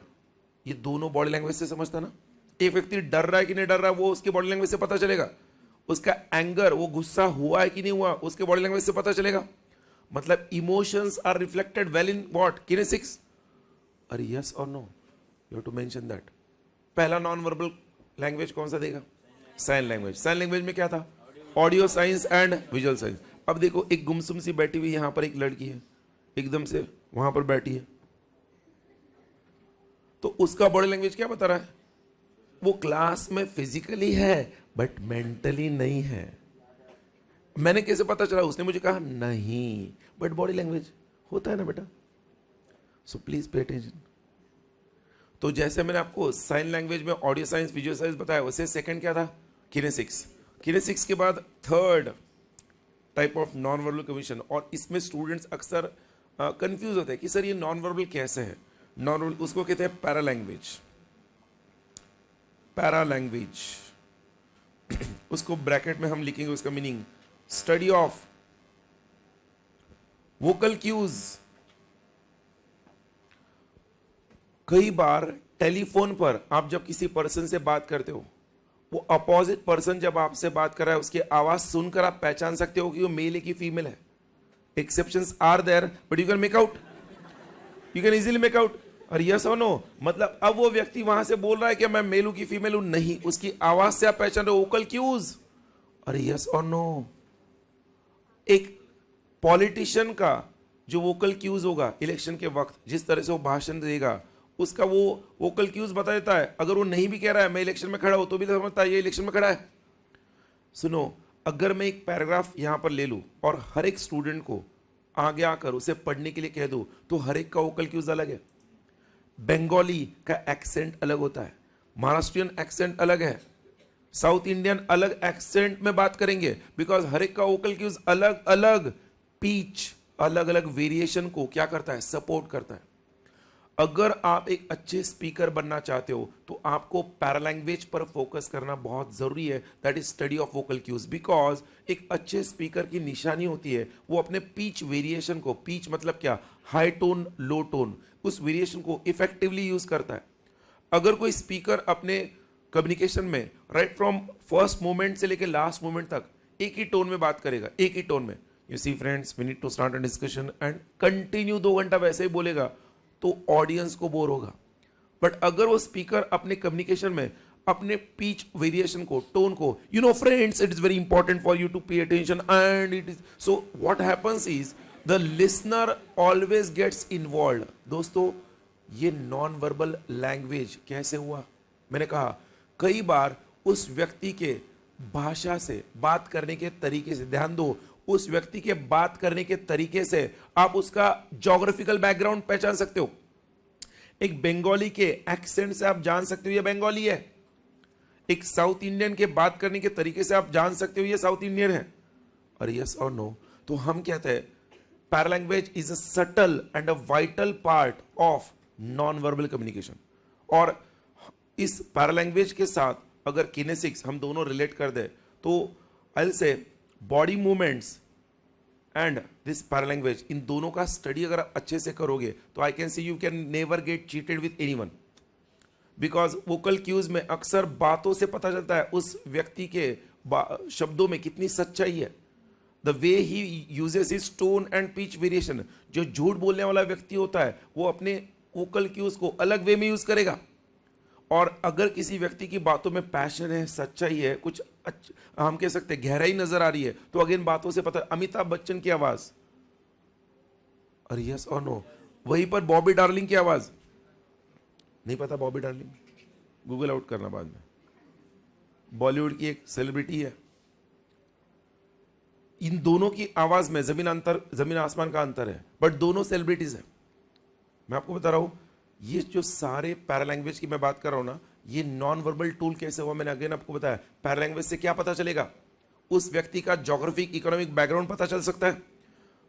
ये दोनों बॉडी लैंग्वेज से समझता ना। एक व्यक्ति डर रहा है कि नहीं डर रहा है वो उसके बॉडी लैंग्वेज से पता चलेगा। उसका एंगर, वो गुस्सा हुआ है कि नहीं हुआ, उसके बॉडी लैंग्वेज से पता चलेगा। मतलब emotions are reflected well in what? Kinesics. अरे यस और no, you have to mention that. पहला नॉन वर्बल लैंग्वेज कौन सा देगा? Sign language. साइन लैंग्वेज में क्या था? Audio science and visual science. अब देखो, एक गुमसुम सी बैठी हुई यहां पर एक लड़की है, एकदम से वहां पर बैठी है, तो उसका बॉडी लैंग्वेज क्या बता रहा है? वो क्लास में फिजिकली है बट मेंटली नहीं है। मैंने कैसे पता चला? उसने मुझे कहा नहीं, बट बॉडी लैंग्वेज होता है ना बेटा। So please pay attention. तो जैसे मैंने आपको साइन लैंग्वेज में ऑडियो साइंस, विजुअल साइंस बताया, वैसे सेकंड क्या था? किनेसिक्स। किनेसिक्स के बाद third type of non verbal communication. और इसमें स्टूडेंट्स अक्सर कंफ्यूज होते हैं कि सर ये नॉन वर्बल कैसे है? नॉन वर्बल, उसको कहते हैं पैरा लैंग्वेज। पैरा लैंग्वेज, उसको ब्रैकेट में हम लिखेंगे उसका meaning, study of vocal cues. कई बार टेलीफोन पर आप जब किसी पर्सन से बात करते हो, वो अपोजिट पर्सन जब आपसे बात कर रहा है, उसकी आवाज सुनकर आप पहचान सकते हो कि वो मेल है कि फीमेल है। Exceptions are there but you can make out, you can easily make out. और यस और नो, मतलब अब वो व्यक्ति वहां से बोल रहा है कि मैं मेल हूं कि फीमेल हूं, नहीं, उसकी आवाज से आप पहचान रहे हो, वोकल क्यूज। अरे यस और नो, एक पॉलिटिशियन का जो वोकल क्यूज होगा इलेक्शन के वक्त, जिस तरह से वो भाषण देगा, उसका वो वोकल क्यूज बता देता है। अगर वो नहीं भी कह रहा है मैं इलेक्शन में खड़ा हूं, तो भी तो समझता है ये इलेक्शन में खड़ा है। सुनो, अगर मैं एक पैराग्राफ यहां पर ले लूं और हर एक स्टूडेंट को आगे आकर उसे पढ़ने के लिए कह दूं, तो हर एक का वोकल क्यूज अलग है। बंगाली का एक्सेंट अलग होता है, महाराष्ट्रियन एक्सेंट अलग है, साउथ इंडियन अलग एक्सेंट में बात करेंगे, बिकॉज हर एक का वोकल क्यूज अलग अलग, पीच अलग अलग वेरिएशन को क्या करता है? सपोर्ट करता है। अगर आप एक अच्छे स्पीकर बनना चाहते हो तो आपको पैरालैंग्वेज पर फोकस करना बहुत जरूरी है, that is study of vocal cues. Because एक अच्छे स्पीकर की निशानी होती है वो अपने पीच वेरिएशन को, पीच मतलब क्या, हाई टोन लो टोन, उस वेरिएशन को इफेक्टिवली यूज करता है। अगर कोई स्पीकर अपने कम्युनिकेशन में राइट फ्रॉम फर्स्ट मोमेंट से लेकर लास्ट मोमेंट तक एक ही टोन में बात करेगा, एक ही टोन में, you see friends we need to start a discussion and continue 2 घंटा वैसे ही बोलेगा तो ऑडियंस को बोर होगा। बट अगर वो स्पीकर अपने कम्युनिकेशन में अपने पीच वेरिएशन को, टोन को, you know friends it is very important for you to pay attention and it is so what happens is the listener always gets involve. दोस्तों ये नॉन वर्बल लैंग्वेज कैसे हुआ? मैंने कहा कई बार उस व्यक्ति के भाषा से, बात करने के तरीके से, ध्यान दो, उस व्यक्ति के बात करने के तरीके से आप उसका ज्योग्राफिकल बैकग्राउंड पहचान सकते हो। एक बंगाली के एक्सेंट से आप जान सकते हो ये बंगाली है। एक साउथ इंडियन के बात करने के तरीके से आप जान सकते हो ये साउथ इंडियन है। और यस और नो, तो हम कहते हैं paralanguage is a subtle and a vital part of non verbal communication. और इस पैरालैंग्वेज के साथ अगर किनेसिक्स हम दोनों रिलेट कर दे तो I will say body movements and this paralanguage, इन दोनों का स्टडी अगर आप अच्छे से करोगे तो I can see you can never get cheated with anyone. Because vocal cues में अक्सर बातों से पता चलता है उस व्यक्ति के शब्दों में कितनी सच्चाई है। The way he uses his tone and pitch variation. जो झूठ बोलने वाला व्यक्ति होता है वो अपने वोकल क्यूज को अलग वे में यूज करेगा। और अगर किसी व्यक्ति की बातों में पैशन है, सच्चाई है, कुछ हम कह सकते हैं गहराई नजर आ रही है, तो अगेन बातों से पता। अमिताभ बच्चन की आवाज, और यस और नो, वहीं पर बॉबी डार्लिंग की आवाज, नहीं पता बॉबी डार्लिंग, गूगल आउट करना बाद में, बॉलीवुड की एक सेलिब्रिटी है। इन दोनों की आवाज में जमीन आसमान का अंतर है, बट दोनों सेलिब्रिटीज है। मैं आपको बता रहा हूं ये जो सारे पैरालैंग्वेज की मैं बात कर रहा हूं ना, ये नॉन वर्बल टूल कैसे हुआ मैंने अगेन आपको बताया। पैरालैंग्वेज से क्या पता चलेगा? उस व्यक्ति का ज्योग्राफिक इकोनॉमिक बैकग्राउंड पता चल सकता है।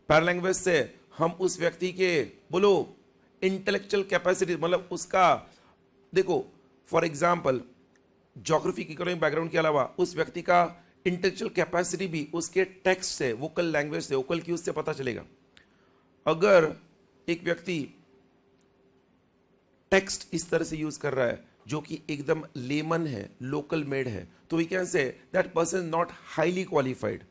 पैरालैंग्वेज से हम उस व्यक्ति के बोलो इंटेलेक्चुअल कैपेसिटी, मतलब उसका, देखो for example geographic economic background के अलावा उस व्यक्ति का इंटेलेक्चुअल कैपेसिटी भी उसके टेक्स्ट से, वोकल लैंग्वेज से, वोकल क्यूज से पता चलेगा। अगर एक व्यक्ति टेक्स्ट इस तरह से यूज कर रहा है जो कि एकदम लेमन है, लोकल मेड है, तो we can say that person is not highly qualified.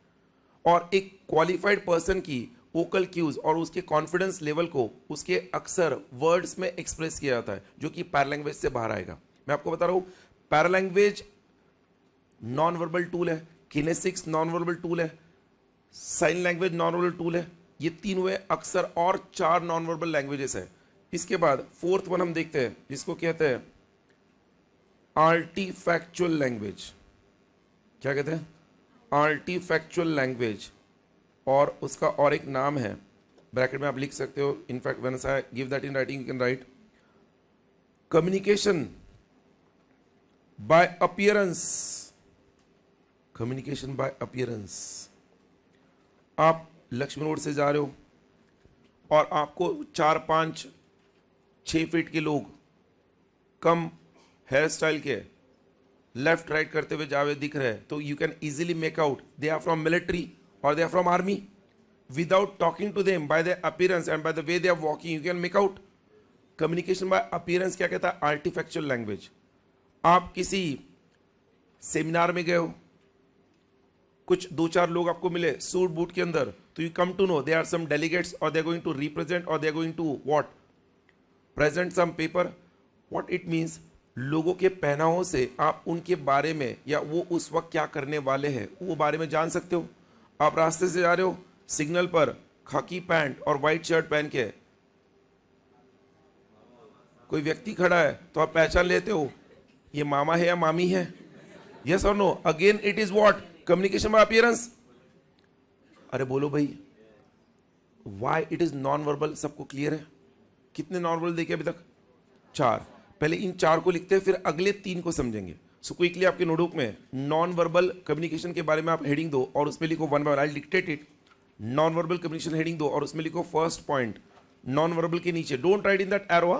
और एक क्वालिफाइड पर्सन की वोकल क्यूज और उसके कॉन्फिडेंस लेवल को उसके अक्सर वर्ड्स में एक्सप्रेस किया जाता है, जो कि पैरालैंग्वेज से बाहर आएगा। मैं आपको बता रहा हूं पैरालैंग्वेज नॉन वर्बल टूल है, किनेसिक्स नॉन वर्बल टूल है, sign language non verbal tool है, ये तीन हुए अक्सर, और 4 नॉन वर्बल लैंग्वेजेस है। इसके बाद 4th वन हम देखते हैं जिसको कहते हैं आर्टिफैक्चुअल लैंग्वेज। क्या कहते हैं? आर्टिफैक्चुअल लैंग्वेज। और उसका और एक नाम है, ब्रैकेट में आप लिख सकते हो, in fact when I give that in writing you can right communication by appearance. Communication by appearance. आप लक्ष्मी रोड से जा रहे हो और आपको 4-5-6 फीट के लोग कम हेयर स्टाइल के लेफ्ट राइट करते हुए जावे दिख रहे हैं, तो you can easily make out they are from military और they are from army without talking to them, by their appearance and by the way they are walking you can make out. Communication by appearance क्या कहता है? Artifactual language. आप किसी seminar में गए हो, कुछ 2-4 लोग आपको मिले सूट बूट के अंदर, तो you come to know they are some delegates और they are going to represent और they are going to what, present some paper. What it means, लोगों के पहनावों से आप उनके बारे में या वो उस वक्त क्या करने वाले हैं वो बारे में जान सकते हो। आप रास्ते से जा रहे हो, सिग्नल पर खाकी पैंट और व्हाइट शर्ट पहन के कोई व्यक्ति खड़ा है तो आप पहचान लेते हो ये मामा है या मामी है। यस और no? Again it is what, communication by appearance. अरे बोलो भाई, why it is non verbal? सबको क्लियर है? कितने नॉन वर्बल देखे अभी तक? 4। पहले इन 4 को लिखते हैं, फिर अगले 3 को समझेंगे। सो क्विकली आपके नोटबुक में नॉन वर्बल कम्युनिकेशन के बारे में आप हेडिंग दो और उसमें लिखो 1 by 1, I dictate it. Non verbal communication heading दो और उसमें लिखो फर्स्ट पॉइंट, नॉन वर्बल के नीचे, don't write in that arrow,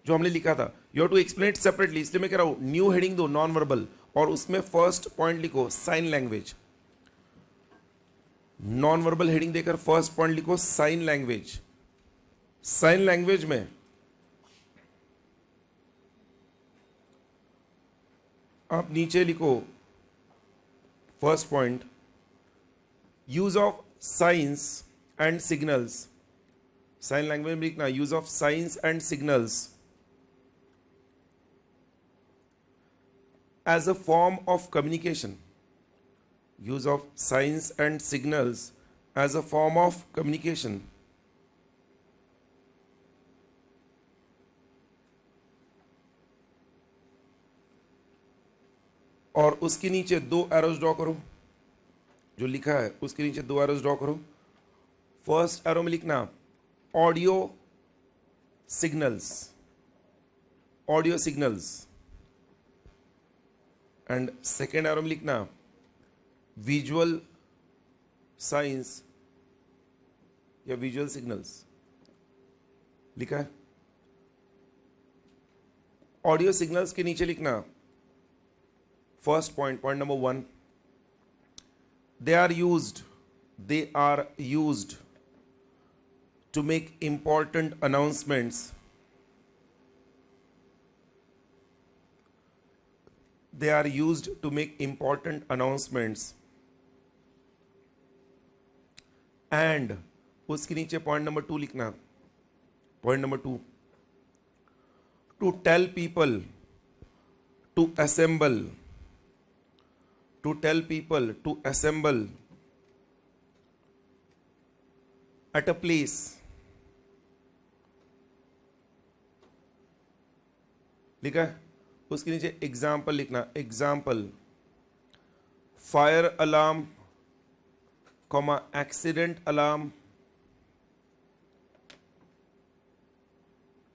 जो हमने लिखा था, you have to explain it separately, इसलिए मैं कह रहा हूं न्यू हेडिंग दो नॉन वर्बल, और उसमें फर्स्ट पॉइंट लिखो sign language. Non verbal heading देकर फर्स्ट पॉइंट लिखो साइन लैंग्वेज। साइन लैंग्वेज में आप नीचे लिखो first point, use of science and signals. Sign language में लिखना use of science and signals as a form of communication. Use of science and signals as a form of communication. और उसके नीचे दो एरोज ड्रॉ करो, जो लिखा है उसके नीचे दो एरोज ड्रॉ करो। फर्स्ट एरो में लिखना audio signals, audio signals, and second arrow में लिखना विजुअल साइंस या विजुअल सिग्नल्स। लिखा है। ऑडियो सिग्नल्स के नीचे लिखना first point, point number 1, they are used to make important announcements. They are used to make important announcements. And उसके नीचे पॉइंट नंबर 2 लिखना, point number 2, to tell people to assemble, to tell people to assemble at a place. लिखा है। उसके नीचे example लिखना, example fire alarm comma accident alarm,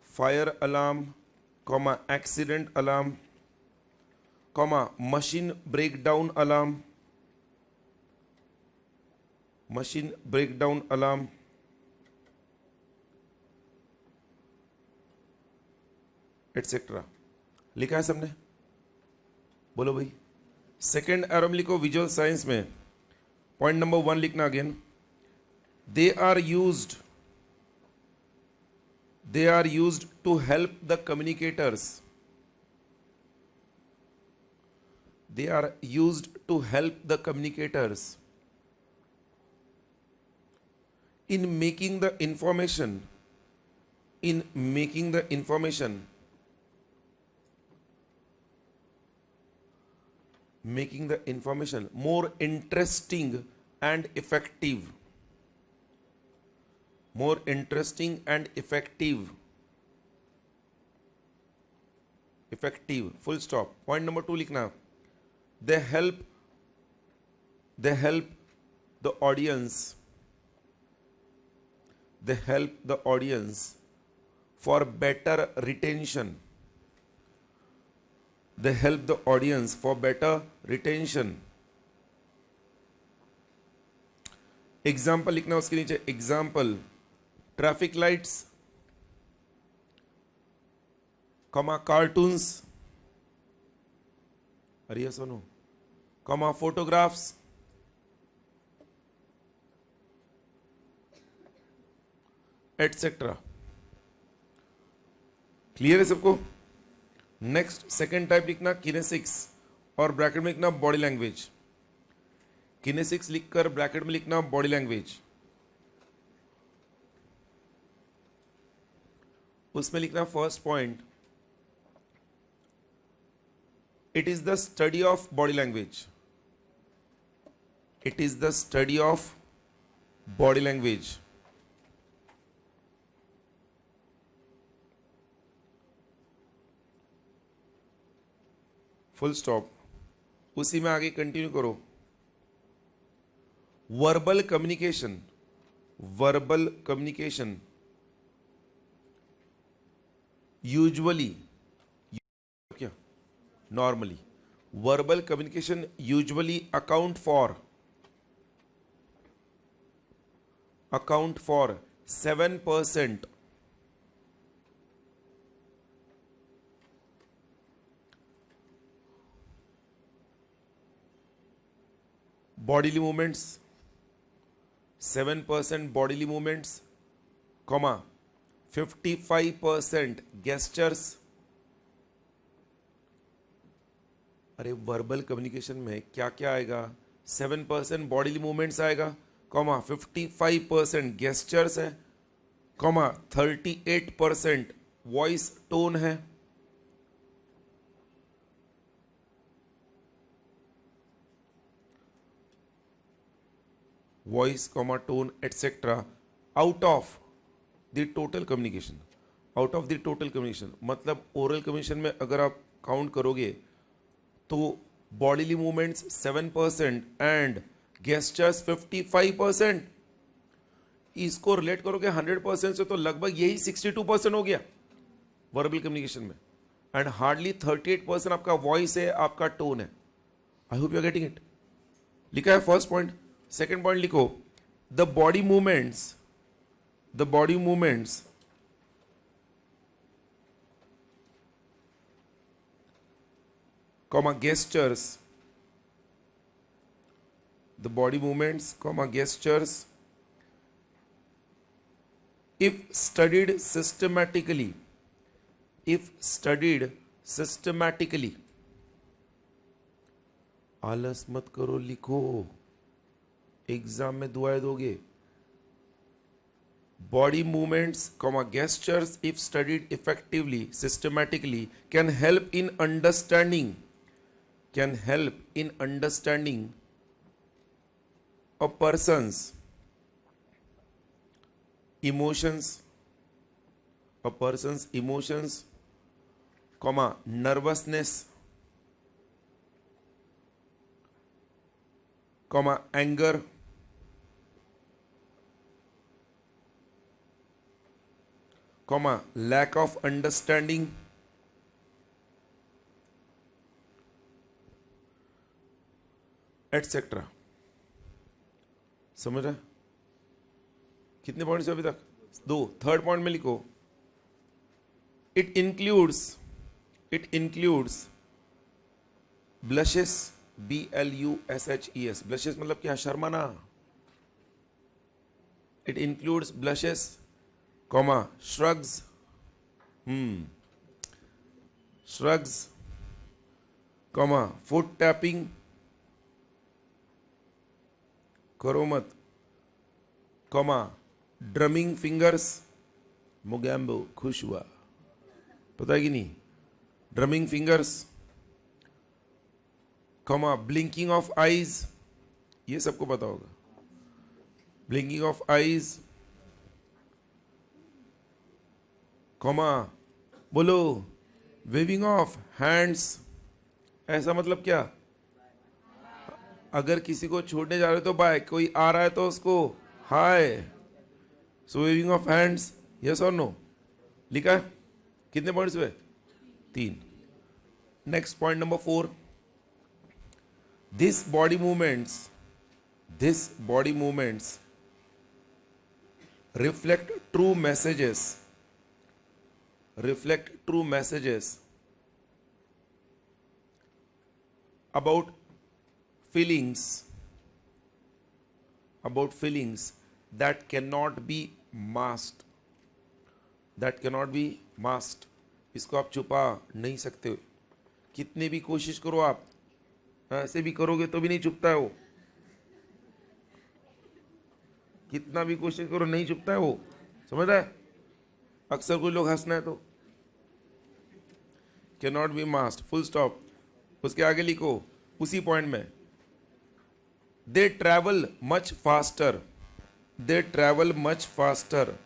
fire alarm comma accident alarm comma machine breakdown alarm, machine breakdown alarm, etcetera. लिखा है सबने? बोलो भाई। सेकेंड एरो में लिखो विजुअल साइंस में पॉइंट नंबर 1 लिखना again, they are used to help the communicators. They are used to help the communicators in making the information more interesting and effective. More interesting and effective. Effective. Full stop. Point number 2 लिखना, they help the audience, they help the audience for better retention. They help the audience for better retention. Example लिखना उसके नीचे, example traffic lights comma cartoons, अरे सुनो, comma photographs, etcetera. Clear है सबको? Next second type लिखना kinesics, और bracket में लिखना बॉडी लैंग्वेज। किनेसिक्स लिखकर ब्रैकेट में लिखना बॉडी लैंग्वेज। उसमें लिखना first point, it is the study of body language. It is the study of body language. Full stop. उसी में आगे कंटिन्यू करो। Verbal communication, verbal communication usually, क्या normally, verbal communication usually account for 7% bodily movements, 7% bodily movements, comma 55% gestures. अरे verbal communication में क्या क्या आएगा? 7% बॉडीली मूवमेंट्स आएगा, कॉमा 55% गेस्चर्स है, कॉमा 38% वॉइस टोन है, voice comma tone etcetera, out of the total communication. Out of the total communication मतलब oral communication में अगर आप काउंट करोगे तो बॉडीली मूवमेंट्स 7% एंड गेस्चर्स 55%. इसको रिलेट करोगे 100% से तो लगभग यही 62% हो गया वर्बल कम्युनिकेशन में, एंड हार्डली 38% आपका वॉइस है, आपका टोन है. I hope you are getting it. लिखा है फर्स्ट पॉइंट. सेकेंड पॉइंट लिखो, the body movements comma gestures, the body movements comma gestures if studied systematically, आलस मत करो, लिखो, एग्जाम में दुआएं दोगे. Body movements comma gestures if studied effectively systematically can help in understanding a person's emotions, comma nervousness, comma anger, comma lack of understanding, etcetera. समझ रहे? कितने पॉइंट्स अभी तक? 2. थर्ड पॉइंट में लिखो, it includes blushes, BLUSHES. Blushes मतलब क्या? शर्माना. It includes blushes, comma shrugs, comma foot tapping, करो मत, कॉमा ड्रमिंग फिंगर्स, मोगैम्बो खुश हुआ, पता है कि नहीं? Drumming fingers, comma blinking of eyes, ये सबको पता होगा. ब्लिंकिंग ऑफ आईज, कॉमा बोलो वेविंग ऑफ हैंड्स. ऐसा मतलब क्या? अगर किसी को छोड़ने जा रहे हो तो बाय, कोई आ रहा है तो उसको हाय. सो वेविंग ऑफ हैंड्स, यस और नो. लिखा है? कितने पॉइंट्स हुए? 3. Next point number 4, this body movements reflect true messages about feelings that cannot be masked. इसको आप छुपा नहीं सकते. कितनी भी कोशिश करो आप, ऐसे भी करोगे तो भी नहीं छुपता है वो. कितना भी कोशिश करो नहीं छुपता है वो. समझ रहा है? अक्सर कुछ लोग हंसना है तो cannot be masked, full stop. उसके आगे लिखो उसी पॉइंट में, दे travel much faster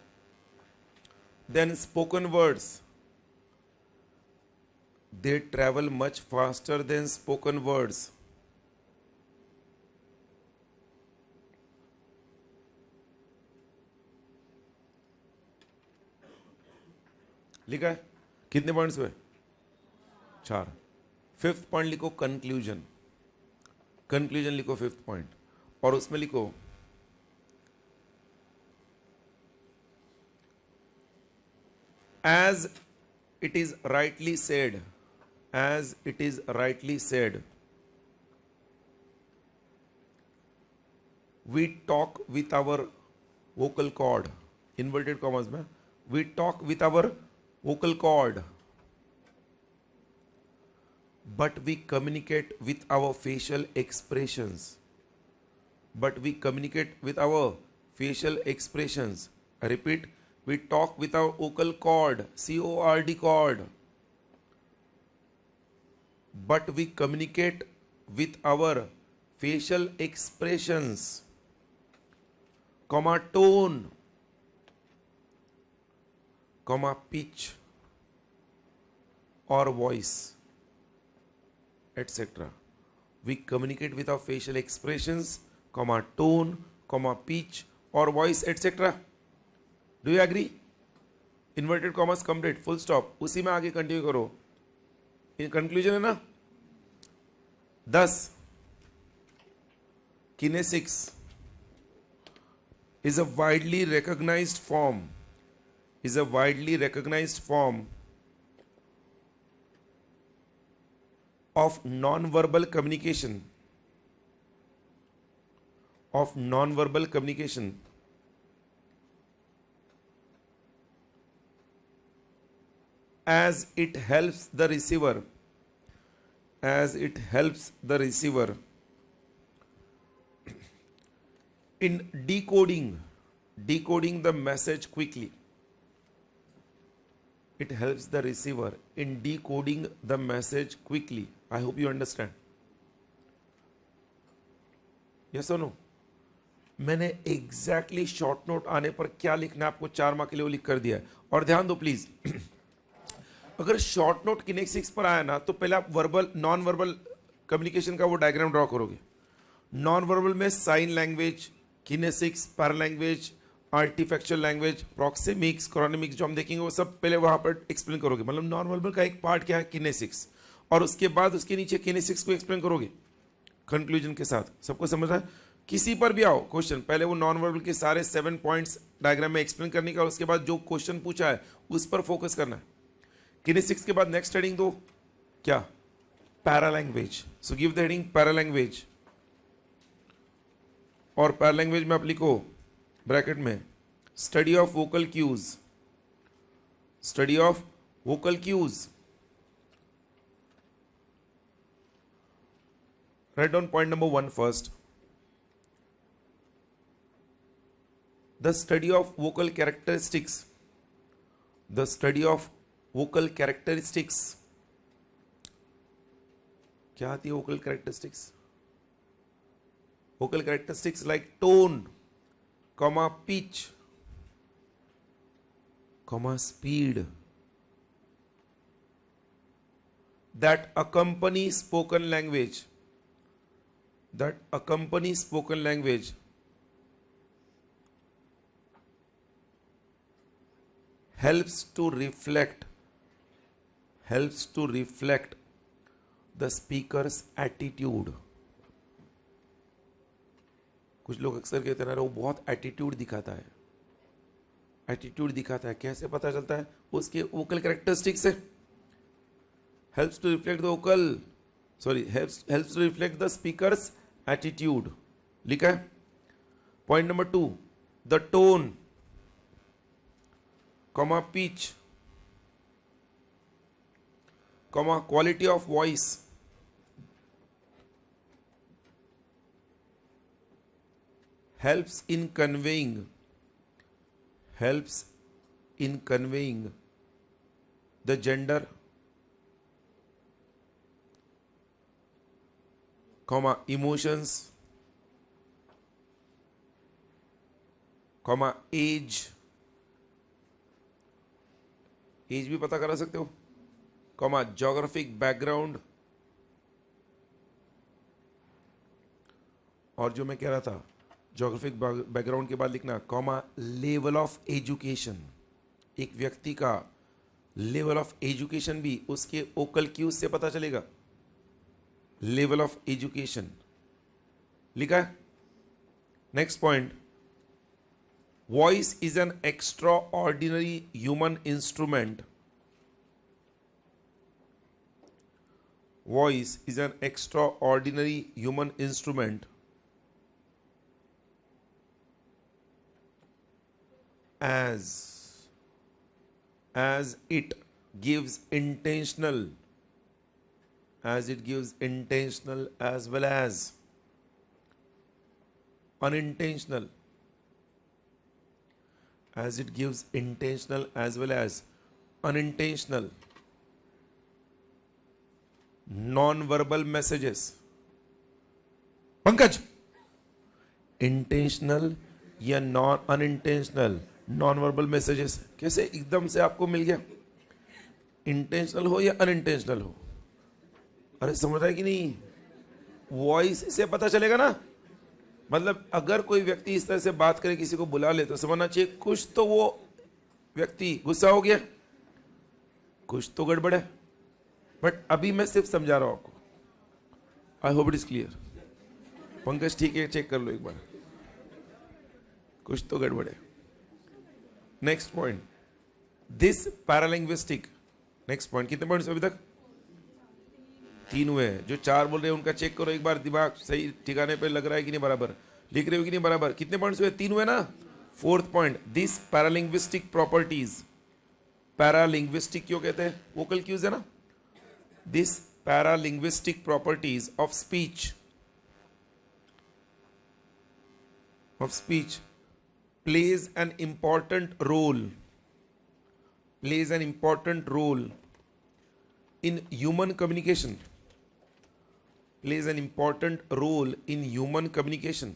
than spoken words. They travel much faster than spoken words. लिखा है? कितने पॉइंट्स हुए? 4. फिफ्थ पॉइंट लिखो कंक्लूजन लिखो फिफ्थ पॉइंट, और उसमें लिखो as it is rightly said, we talk with our vocal cord, inverted commas में, we talk with our vocal cord, but we communicate with our facial expressions. But we communicate with our facial expressions. I repeat, we talk with our vocal cord, C-O-R-D cord. But we communicate with our facial expressions, comma tone, comma pitch or voice, etc. We communicate with our facial expressions, comma tone, comma pitch or voice, etc. Do you agree? Inverted commas complete, full stop. उसी में आगे continue करो. In conclusion है ना. 10. Kinesics is a widely recognized form. Is a widely recognized form of non-verbal communication. Of non-verbal communication. As it helps the receiver. As it helps the receiver in decoding the message quickly. It helps the receiver in decoding the message quickly. I hope you understand. Yes or no? मैंने exactly short note आने पर क्या लिखना है आपको 4 mark के लिए वो लिख कर दिया है. और ध्यान दो प्लीज, अगर शॉर्ट नोट किनेसिक्स पर आया ना तो पहले आप वर्बल नॉन वर्बल कम्युनिकेशन का वो डायग्राम ड्रॉ करोगे. नॉन वर्बल में sign language, kinesics, paralanguage, artifactual language, proxemics, chronemics जो हम देखेंगे वो सब पहले वहां पर एक्सप्लेन करोगे. मतलब नॉन वर्बल का एक पार्ट क्या है, किनेसिक्स, और उसके बाद उसके नीचे किनेसिक्स को एक्सप्लेन करोगे कंक्लूजन के साथ. सबको समझ रहा है? किसी पर भी आओ क्वेश्चन, पहले वो नॉन वर्बल के सारे 7 पॉइंट्स डायग्राम में एक्सप्लेन करने का, उसके बाद जो क्वेश्चन पूछा है उस पर फोकस करना है. किनेसिक्स के बाद नेक्स्ट हेडिंग दो क्या, paralanguage. So give the heading paralanguage. और पैरालैंग्वेज में आप लिखो ब्रैकेट में study of vocal cues. Study of vocal cues. Right down point number 1 first. The study of vocal characteristics. The study of vocal characteristics. क्या आती है vocal characteristics? Vocal characteristics like tone, comma pitch, comma speed, that accompany spoken language. That accompany spoken language. Helps to reflect the speaker's attitude. कुछ लोग अक्सर कहते हैं ना वो बहुत एटीट्यूड दिखाता है. एटीट्यूड दिखाता है, कैसे पता चलता है? उसके वोकल कैरेक्टरिस्टिक से. helps to reflect the vocal, helps to reflect the speaker's attitude. लिखा है. Point number 2, the tone, comma pitch, comma quality of voice, helps in conveying the gender, comma emotions, comma age भी पता करा सकते हो, comma geographic background, और जो मैं कह रहा था जोग्राफिक बैकग्राउंड के बाद लिखना कॉमा लेवल ऑफ एजुकेशन. एक व्यक्ति का लेवल ऑफ एजुकेशन भी उसके वोकल क्यूज से पता चलेगा. लेवल ऑफ एजुकेशन लिखा है. Next point, voice is an extra ordinary human instrument. Voice is an extra ordinary human instrument as it gives intentional, as it gives intentional as well as unintentional, as it gives intentional as well as unintentional non-verbal messages. Pankaj, intentional या non unintentional non verbal messages कैसे एकदम से आपको मिल गया? Intentional हो या unintentional हो? अरे समझ रहा है कि नहीं? वॉइस से पता चलेगा ना। मतलब अगर कोई व्यक्ति इस तरह से बात करे, किसी को बुला ले, तो समझना चाहिए कुछ तो वो व्यक्ति गुस्सा हो गया, कुछ तो गड़बड़ है। बट अभी मैं सिर्फ समझा रहा हूं आपको। आई hope it is clear. Pankaj ठीक है, चेक कर लो एक बार, कुछ तो गड़बड़ है। Next point, this paralinguistic. Next point, कितने पॉइंट्स अभी तक? 3 हुए हैं। जो 4 बोल रहे हैं उनका चेक करो एक बार, दिमाग सही ठिकाने पे लग रहा है कि नहीं, बराबर लिख रहे हो कि नहीं बराबर। कितने पॉइंट्स हुए? 3 हुए ना। 4th point, this paralinguistic properties. Paralinguistic क्यों कहते हैं? वोकल क्यूज है ना। This paralinguistic properties of speech plays an important role in human communication. Plays an important role in human communication.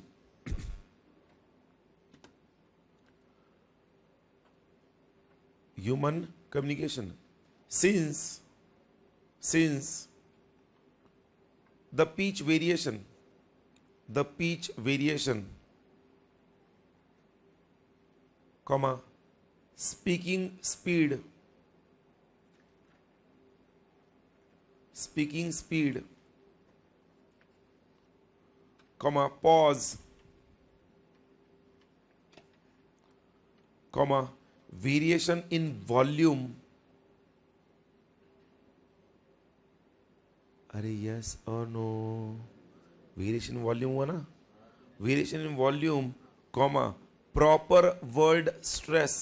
Human communication. Since the pitch variation, comma, speaking speed, comma, pause, comma, variation in volume. अरे yes or no? Variation in volume हुआ ना? Variation in volume, comma, proper word stress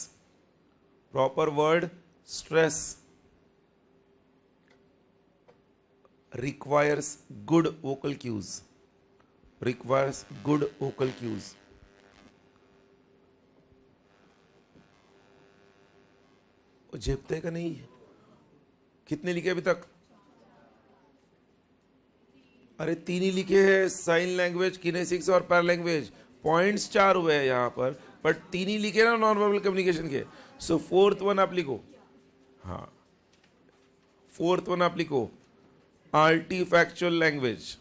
requires good vocal cues. झेपते का नहीं? कितने लिखे अभी तक? अरे 3 ही लिखे हैं, साइन लैंग्वेज, किनेसिक्स और पैरालैंग्वेज। पॉइंट्स 4 हुए हैं यहाँ पर, बट 3 ही लिखे ना नॉन वर्बल कम्युनिकेशन के। सो 4th वन आप लिखो। हाँ, 4th वन आप लिखो, आर्टिफैक्चुअल लैंग्वेज।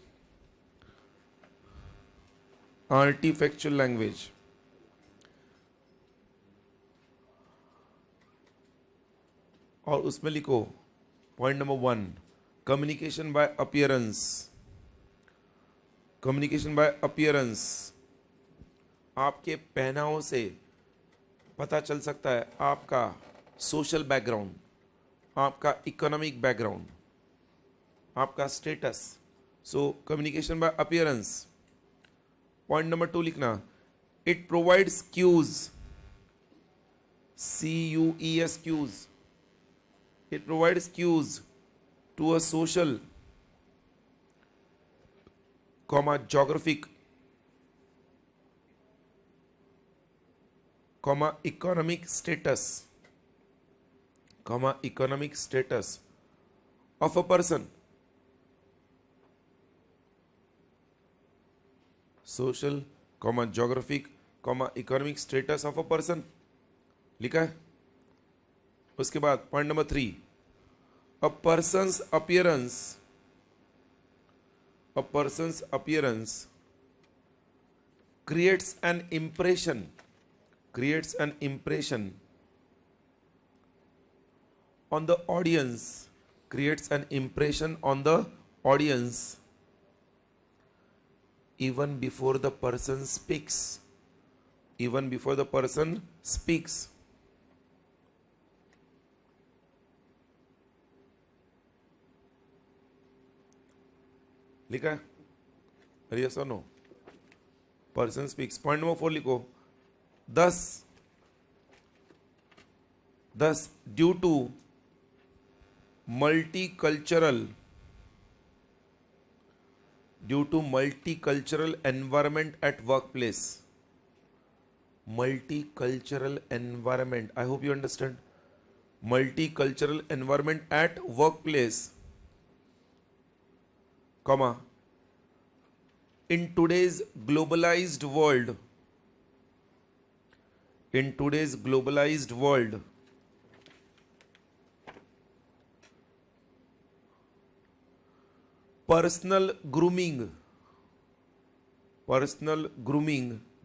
और उसमें लिखो point number 1, communication by appearance. आपके पहनावों से पता चल सकता है आपका सोशल बैकग्राउंड, आपका इकोनॉमिक बैकग्राउंड, आपका status. So communication by appearance. Point number 2 लिखना, it provides cues, CUES cues. It provides cues to a social, geographic, economic status of a person. Social, geographic, economic status of a person लिखा है। उसके बाद point number 3, a person's appearance creates an impression on the audience, even before the person speaks. लिखा है? Yes और no? Person speaks. Point number 4 लिखो, thus thus due to multicultural environment at workplace. Multicultural environment, I hope you understand. Multicultural environment at workplace, comma, in today's globalized world, personal grooming,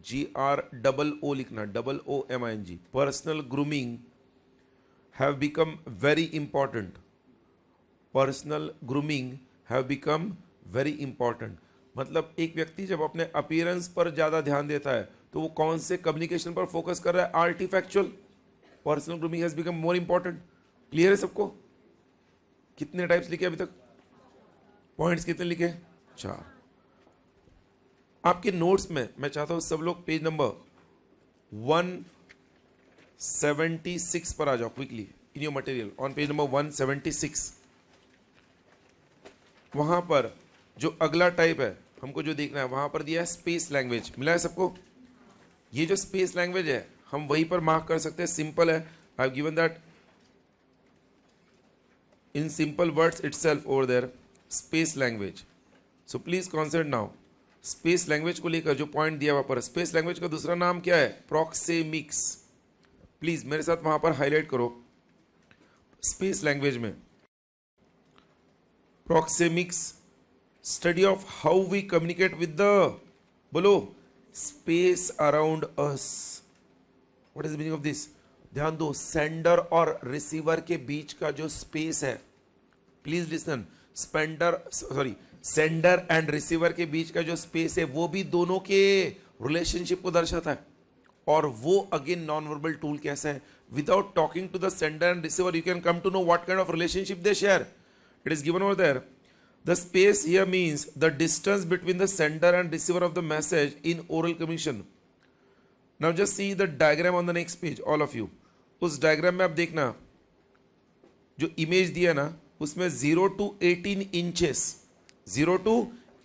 GROO लिखना, OOMING, personal grooming have become very important. Personal grooming have become very important. मतलब एक व्यक्ति जब अपने appearance पर ज्यादा ध्यान देता है तो वो कौन से कम्युनिकेशन पर फोकस कर रहा है? Artifactual. Personal grooming has become more important. Clear है सबको? कितने टाइप्स लिखे अभी तक? पॉइंट्स कितने लिखे? 4. आपके नोट्स में मैं चाहता हूं सब लोग पेज नंबर 176 पर आ जाओ quickly in your material. On page number 176 वहां पर जो अगला टाइप है हमको जो देखना है वहां पर दिया है स्पेस लैंग्वेज. मिला है सबको? ये जो स्पेस लैंग्वेज है हम वहीं पर मार्क कर सकते हैं. सिंपल है. I have given that in simple words itself over there. Space language. So please concentrate now. Space language को लेकर जो पॉइंट दिया वहां पर, स्पेस लैंग्वेज का दूसरा नाम क्या है? प्रॉक्सेमिक्स. प्लीज मेरे साथ वहां पर हाईलाइट करो. स्पेस लैंग्वेज में proxemics, study of how we communicate with the, बोलो, space around us. What is the meaning of this? ध्यान दो, सेंडर और रिसीवर के बीच का जो स्पेस है, please listen, sender and receiver के बीच का जो स्पेस है वो भी दोनों के रिलेशनशिप को दर्शाता है. और वो अगेन नॉन वर्बल टूल कैसा है? Without talking to the sender and receiver you can come to know what kind of relationship they share. It is given over there. The space here means the distance between the sender and receiver of the message in oral communication. Now just see the diagram on the next page, all of you. उस diagram में आप देखना जो image दिया ना उसमें 0 to 18 inches, 0 to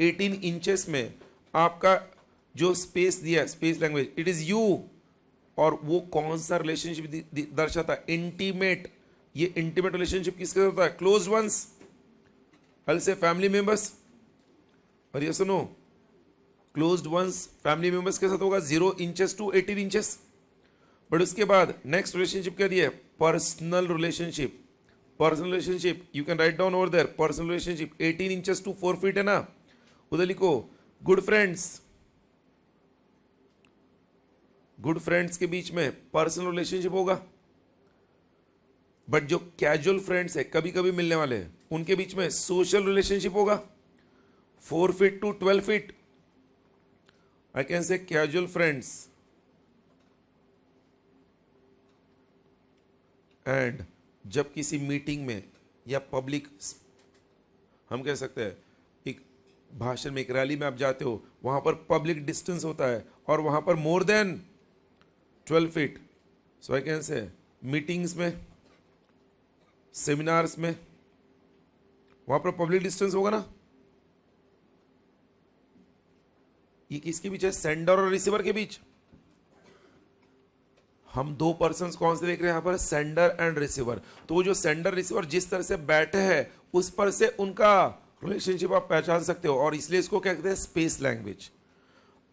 18 inches में आपका जो स्पेस दिया, space language, it is you. और वो कौन सा रिलेशनशिप दर्शाता है? इंटीमेट. ये इंटीमेट रिलेशनशिप किसके साथ होता है? Close ones. I'll say family members. और ये सुनो, क्लोज्ड वंस फैमिली मेंबर्स के साथ होगा 0 इंचेस टू 18 इंचेस. बट उसके बाद नेक्स्ट रिलेशनशिप क्या दिया है? Personal relationship. Personal relationship you can write down over there. Personal relationship 18 inches to 4 feet है ना, उधर लिखो. गुड फ्रेंड्स, गुड फ्रेंड्स के बीच में पर्सनल रिलेशनशिप होगा. बट जो कैजुअल फ्रेंड्स है, कभी कभी मिलने वाले हैं, उनके बीच में सोशल रिलेशनशिप होगा. 4 feet to 12 feet. I can say casual friends and जब किसी मीटिंग में या पब्लिक, हम कह सकते हैं एक भाषण में, एक रैली में आप जाते हो, वहां पर पब्लिक डिस्टेंस होता है और वहां पर more than 12 feet. So I can से मीटिंग्स में, सेमिनार्स में, वहां पर पब्लिक डिस्टेंस होगा ना. ये किसके बीच है? सेंडर और रिसीवर के बीच. हम 2 पर्सन्स कौन से देख रहे हैं यहां पर? Sender and receiver. तो वो जो सेंडर रिसीवर जिस तरह से बैठे हैं उस पर से उनका रिलेशनशिप आप पहचान सकते हो. और इसलिए इसको क्या कहते हैं? Space language.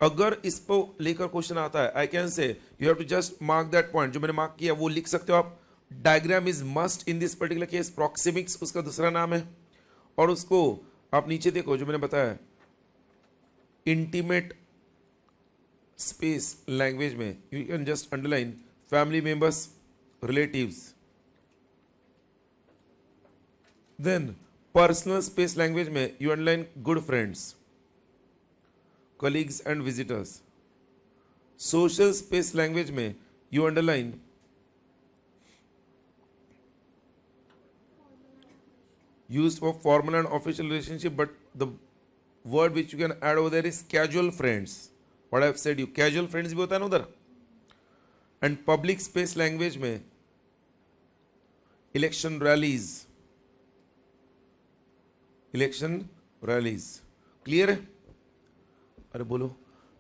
अगर इसको लेकर क्वेश्चन आता है, I can say you have to just mark that point. जो मैंने मार्क किया वो लिख सकते हो आप. Diagram is must in this particular case. Proxemics उसका दूसरा नाम है. और उसको आप नीचे देखो जो मैंने बताया, इंटीमेट स्पेस लैंग्वेज में you can just underline family members, relatives. Then personal space language में you underline good friends, colleagues and visitors. Social space language में you underline used for formal and official relationship, but the word which you can add over there is casual friends. What I have said you, casual friends भी होता है ना उधर. And public space language में election rallies, election rallies, clear है? अरे बोलो।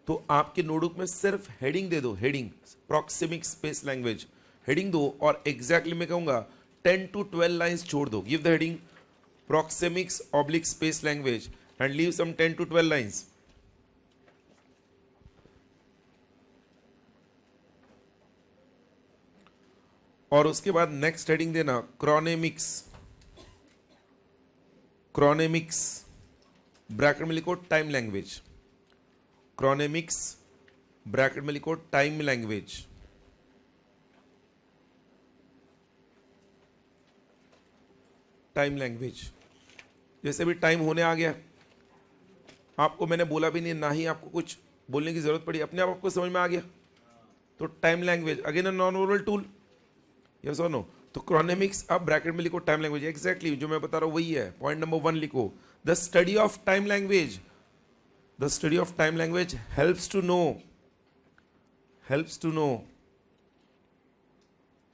तो आपके नोटबुक में सिर्फ हेडिंग दे दो, हेडिंग प्रॉक्सिमिक स्पेस लैंग्वेज, हेडिंग दो और एग्जैक्टली मैं कहूंगा 10 to 12 लाइंस छोड़ दो. Give the heading proxemics oblique space language and leave some 10 to 12 lines. और उसके बाद नेक्स्ट हेडिंग देना क्रोनेमिक्स, क्रोनेमिक्स ब्रैकेट में लिखो टाइम लैंग्वेज, क्रोनेमिक्स ब्रैकेट में लिखो टाइम लैंग्वेज. Time language. जैसे भी टाइम होने आ गया, आपको मैंने बोला भी नहीं, ना ही आपको कुछ बोलने की जरूरत पड़ी, अपने आप आपको समझ में आ गया. तो time language again a non verbal tool, yes और नो. तो क्रोनेमिक्स आप ब्रैकेट में लिखो टाइम लैंग्वेज, एग्जैक्टली जो मैं बता रहा हूं वही है. पॉइंट नंबर 1 लिखो, the study of time language. The study of time language helps to know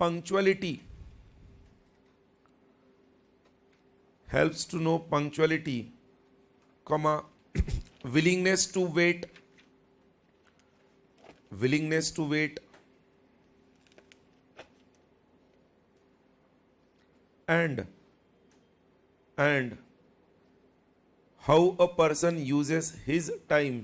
punctuality, helps to know punctuality, comma willingness to wait, and how a person uses his time,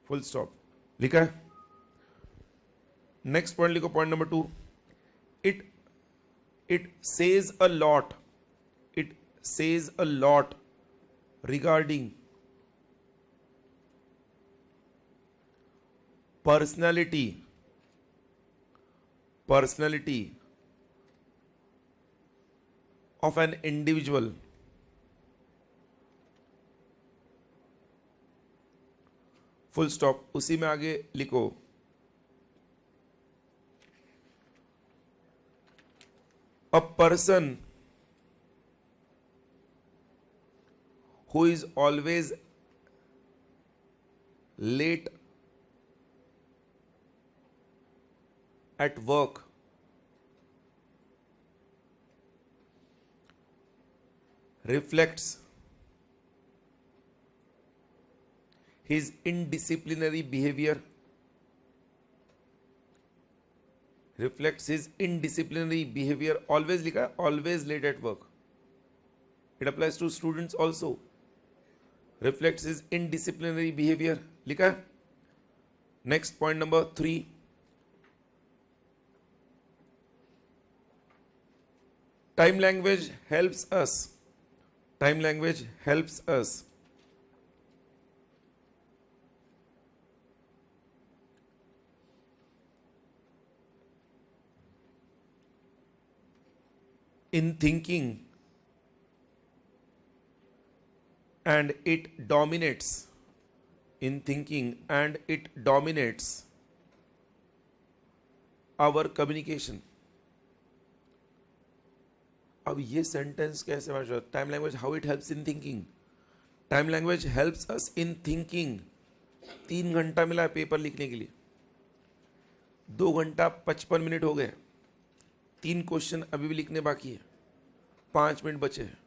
full stop. लिखा है? Next point लिखो, point number 2. It says a lot regarding personality of an individual. Full stop. उसी में आगे लिखो a person who is always late at work reflects his indisciplinary behavior, always लिखा है, always late at work. It applies to students also. Reflects his indisciplinary behavior लिखा है. Next point number 3. Time language helps us in thinking, and it dominates our communication. अब ये sentence कैसे match होता है? Time language how it helps in thinking. Time language helps us in thinking. 3 घंटा मिला है पेपर लिखने के लिए, 2 घंटा 55 मिनट हो गए, 3 क्वेश्चन अभी भी लिखने बाकी है, 5 मिनट बचे हैं.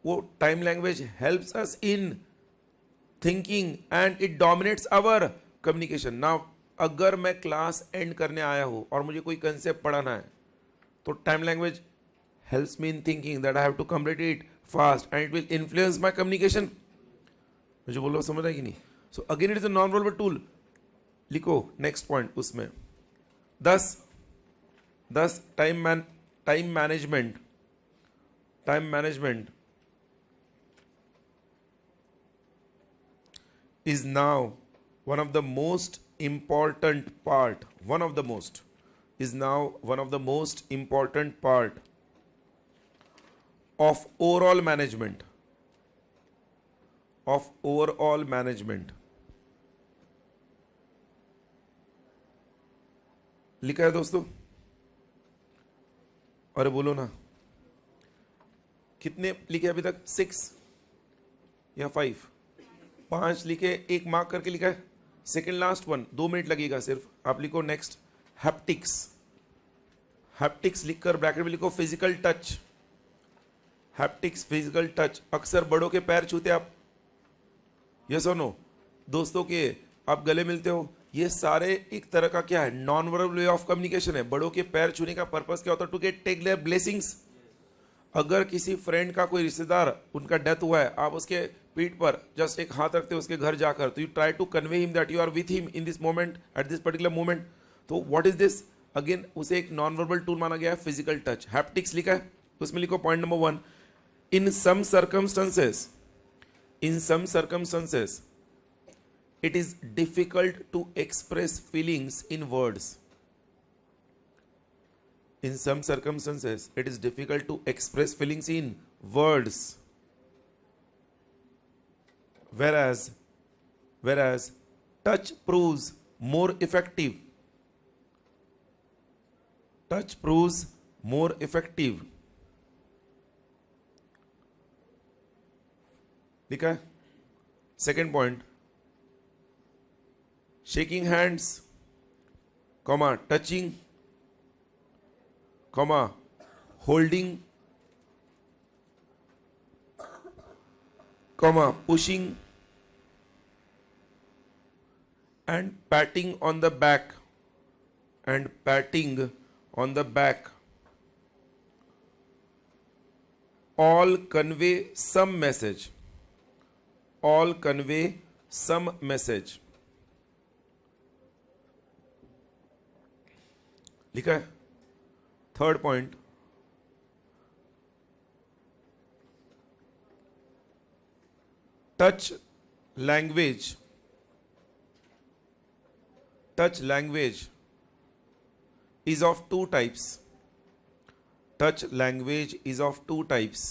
वो time language helps us in thinking and it dominates our communication. Now अगर मैं क्लास एंड करने आया हूं और मुझे कोई कंसेप्ट पढ़ाना है, तो time language helps me in thinking that I have to complete it fast and it will influence my communication. मुझे बोलो समझ आएगी नहीं? So again it is a non verbal tool. लिखो नेक्स्ट पॉइंट उसमें. thus time management is now one of the most important part of overall management. लिखा है दोस्तों? अरे बोलो ना, कितने लिखे अभी तक? 6 या 5? 5 लिखे, एक मार्क करके लिखा है, सेकेंड लास्ट वन, 2 मिनट लगेगा सिर्फ, आप लिखो नेक्स्ट हैप्टिक्स। हैप्टिक्स लिखकर ब्रैकेट में लिखो physical touch. Haptics physical touch, अक्सर बड़ों के पैर छूते आप, यस और नो, दोस्तों के आप गले मिलते हो, ये सारे एक तरह का क्या है, non verbal way of communication है। बड़ों के पैर छूने का पर्पस क्या होता है, to get take their blessings. अगर किसी फ्रेंड का कोई रिश्तेदार उनका डेथ हुआ है, आप उसके पीठ पर जस्ट एक हाथ रखते हो उसके घर जाकर, तो you try to convey him that you are with him in this moment, at this particular moment. तो व्हाट इज दिस, अगेन उसे एक नॉन वर्बल टूल माना गया है, फिजिकल टच। हैप्टिक्स लिखा है, उसमें लिखो point number 1, in some circumstances, in some circumstances it is difficult to express feelings in words. In some circumstances it is difficult to express feelings in words, whereas touch proves more effective. Touch proves more effective. लिखा है। Second point, shaking hands, comma, touching, comma, holding, comma, pushing, and patting on the back, and patting on the back, all convey some message, all convey some message. लिखा है। Third point, touch language, touch language is of two types. Touch language is of two types.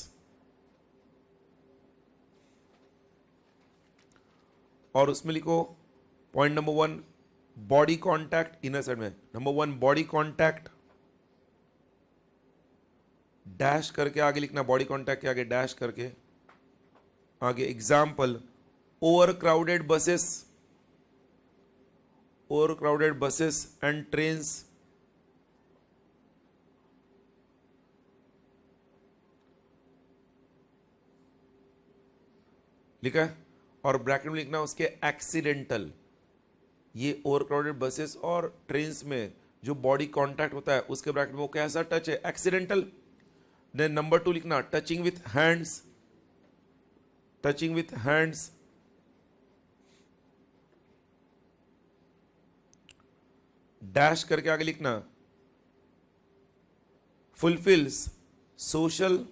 और उसमें लिखो point number 1, body contact, inner side में number 1 body contact, dash करके आगे लिखना, body contact के आगे डैश करके आगे। Example, over crowded buses, over crowded buses and trains, लिखा है। और ब्रैकेट में लिखना उसके एक्सीडेंटल, ये ओवर क्राउडेड बसेस और ट्रेन्स में जो बॉडी कांटेक्ट होता है उसके ब्रैकेट में वो कैसा टच है, एक्सीडेंटल। देन नंबर 2 लिखना touching with hands, touching with hands, dash करके आगे लिखना fulfills social,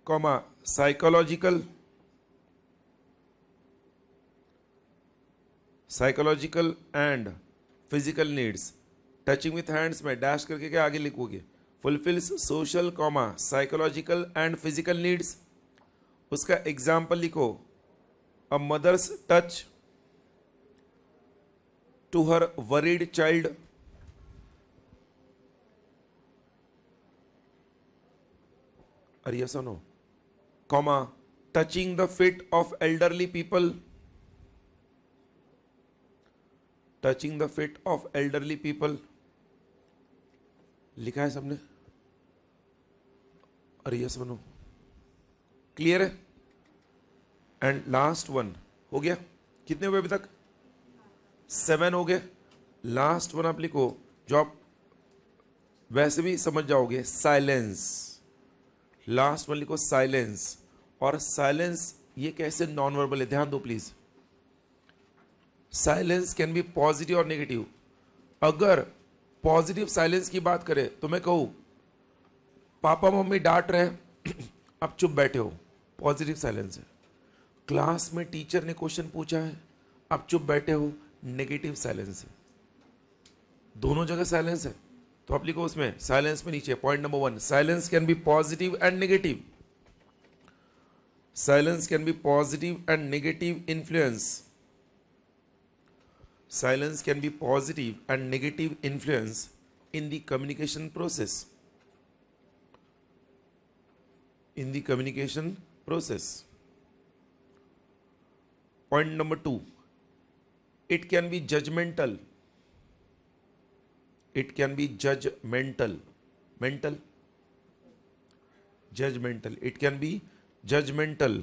comma, psychological, psychological and physical needs. Touching with hands में डैश करके क्या आगे लिखोगे, fulfills social, comma, psychological and physical needs. उसका एग्जाम्पल लिखो, a mother's touch to her worried child, अरे यस और no, comma, touching the feet of elderly people, touching the feet of elderly people. लिखा है सबने, अरे यस बनो, clear है। एंड लास्ट वन हो गया, कितने हुए अभी तक, 7 हो गए। लास्ट वन आप लिखो जो आप वैसे भी समझ जाओगे, साइलेंस। लास्ट वन लिखो साइलेंस। और साइलेंस ये कैसे नॉन वर्बल है, ध्यान दो please. Silence can be positive और नेगेटिव। अगर पॉजिटिव साइलेंस की बात करें तो मैं कहूं पापा मम्मी डांट रहे हैं आप चुप बैठे हो, पॉजिटिव साइलेंस है। क्लास में टीचर ने क्वेश्चन पूछा है आप चुप बैठे हो, नेगेटिव साइलेंस है। दोनों जगह साइलेंस है, तो आप लिखो उसमें साइलेंस में नीचे point number 1, silence can be positive and negative. Silence can be positive and negative influence. Silence can be positive and negative influence in the communication process. In the communication process. Point number 2, it can be judgmental. It can be judgmental. Mental? Judgmental. It can be judgmental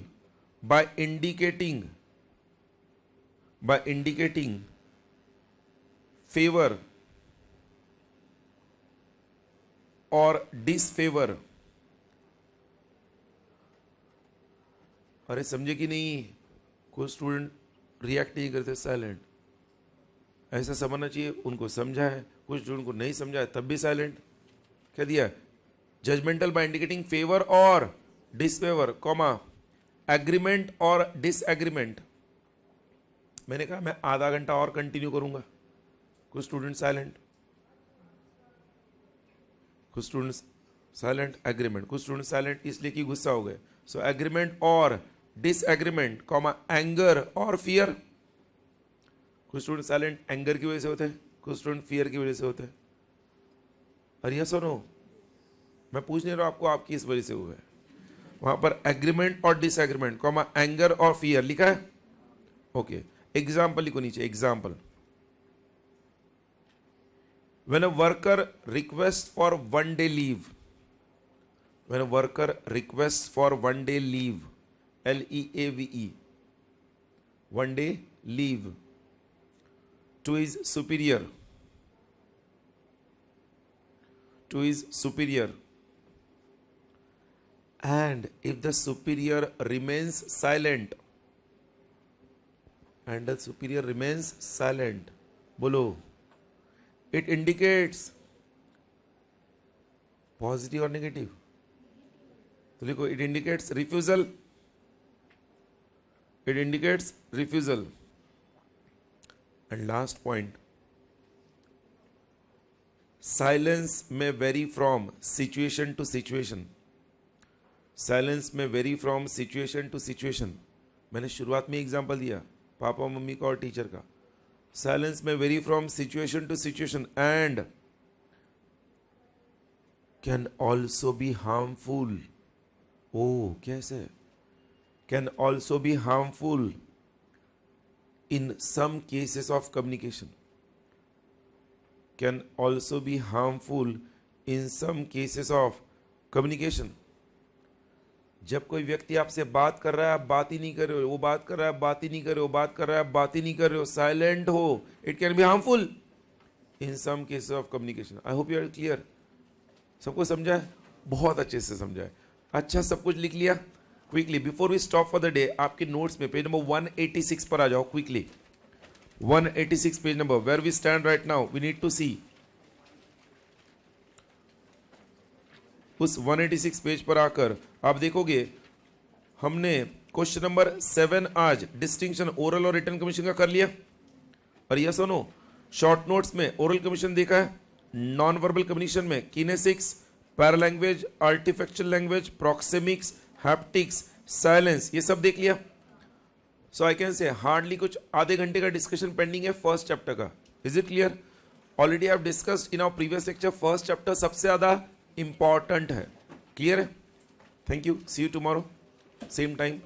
by indicating favor or disfavor. अरे समझे कि नहीं? कोई student react नहीं करते, silent. ऐसा समझना चाहिए. उनको समझा है, कुछ स्टूडेंट को नहीं समझा है, तब भी साइलेंट. क्या दिया? जजमेंटल बाय इंडिकेटिंग फेवर और डिसफेवर, कॉमा एग्रीमेंट और डिसएग्रीमेंट. मैंने कहा मैं आधा घंटा और कंटिन्यू करूंगा. कुछ स्टूडेंट साइलेंट, कुछ स्टूडेंट साइलेंट. एग्रीमेंट. कुछ स्टूडेंट साइलेंट इसलिए कि गुस्सा हो गए. सो एग्रीमेंट और डिसएग्रीमेंट, कॉमा एंगर और फियर. कुछ स्टूडेंट साइलेंट एंगर की वजह से होते हैं, कुछ स्टूडेंट फियर की वजह से होते हैं. अरे सुनो, मैं पूछ नहीं रहा हूं आपको आप किस वजह से हुए. वहां पर एग्रीमेंट और डिसएग्रीमेंट, कॉमा एंगर और फियर लिखा है. ओके, एग्जाम्पल लिखो नीचे. Example, when a worker requests for 1 day leave, when a worker requests for 1 day leave, LEAVE, 1 day leave to his superior, and if the superior remains silent, बोलो, it indicates positive or negative. तो लिखो, it indicates refusal. It indicates refusal. And last point, silence may vary from situation to situation. Silence may vary from situation to situation. मैंने शुरुआत में example दिया papa mummy का और teacher का. Silence may vary from situation to situation and can also be harmful. Oh, कैसे? Can also be harmful in some cases of communication. Can also be harmful in some cases of communication. जब कोई व्यक्ति आपसे बात कर रहा है, आप बात ही नहीं कर रहे हो, वो बात कर रहा है, बात ही नहीं कर रहे हो, बात कर रहा है, बात ही नहीं कर रहे हो, साइलेंट हो, it can be harmful in some cases of communication. I hope you are clear. सबको समझा है? बहुत अच्छे से समझा है. अच्छा, सब कुछ लिख लिया? Quickly before we stop for the day, आपके नोट्स में पेज नंबर 186 पर आ जाओ quickly. 186 page number, where we stand right now, we need to see. उस 186 पेज पर आकर आप देखोगे हमने क्वेश्चन नंबर 7 आज डिस्टिंक्शन ओरल और रिटन कमीशन का कर लिया. और यह सुनो, शॉर्ट नोट्स में ओरल कमीशन देखा है, नॉन वर्बल कम्युनिकेशन में kinesics, paralanguage, artifactual language, proxemics, haptics, silence, ये सब देख लिया. सो आई कैन से हार्डली कुछ आधे घंटे का डिस्कशन पेंडिंग है फर्स्ट चैप्टर का. Is it clear? Already I have discussed in our previous lecture. First chapter सबसे ज्यादा इंपॉर्टेंट है. क्लियर है? Thank you. See you tomorrow same time.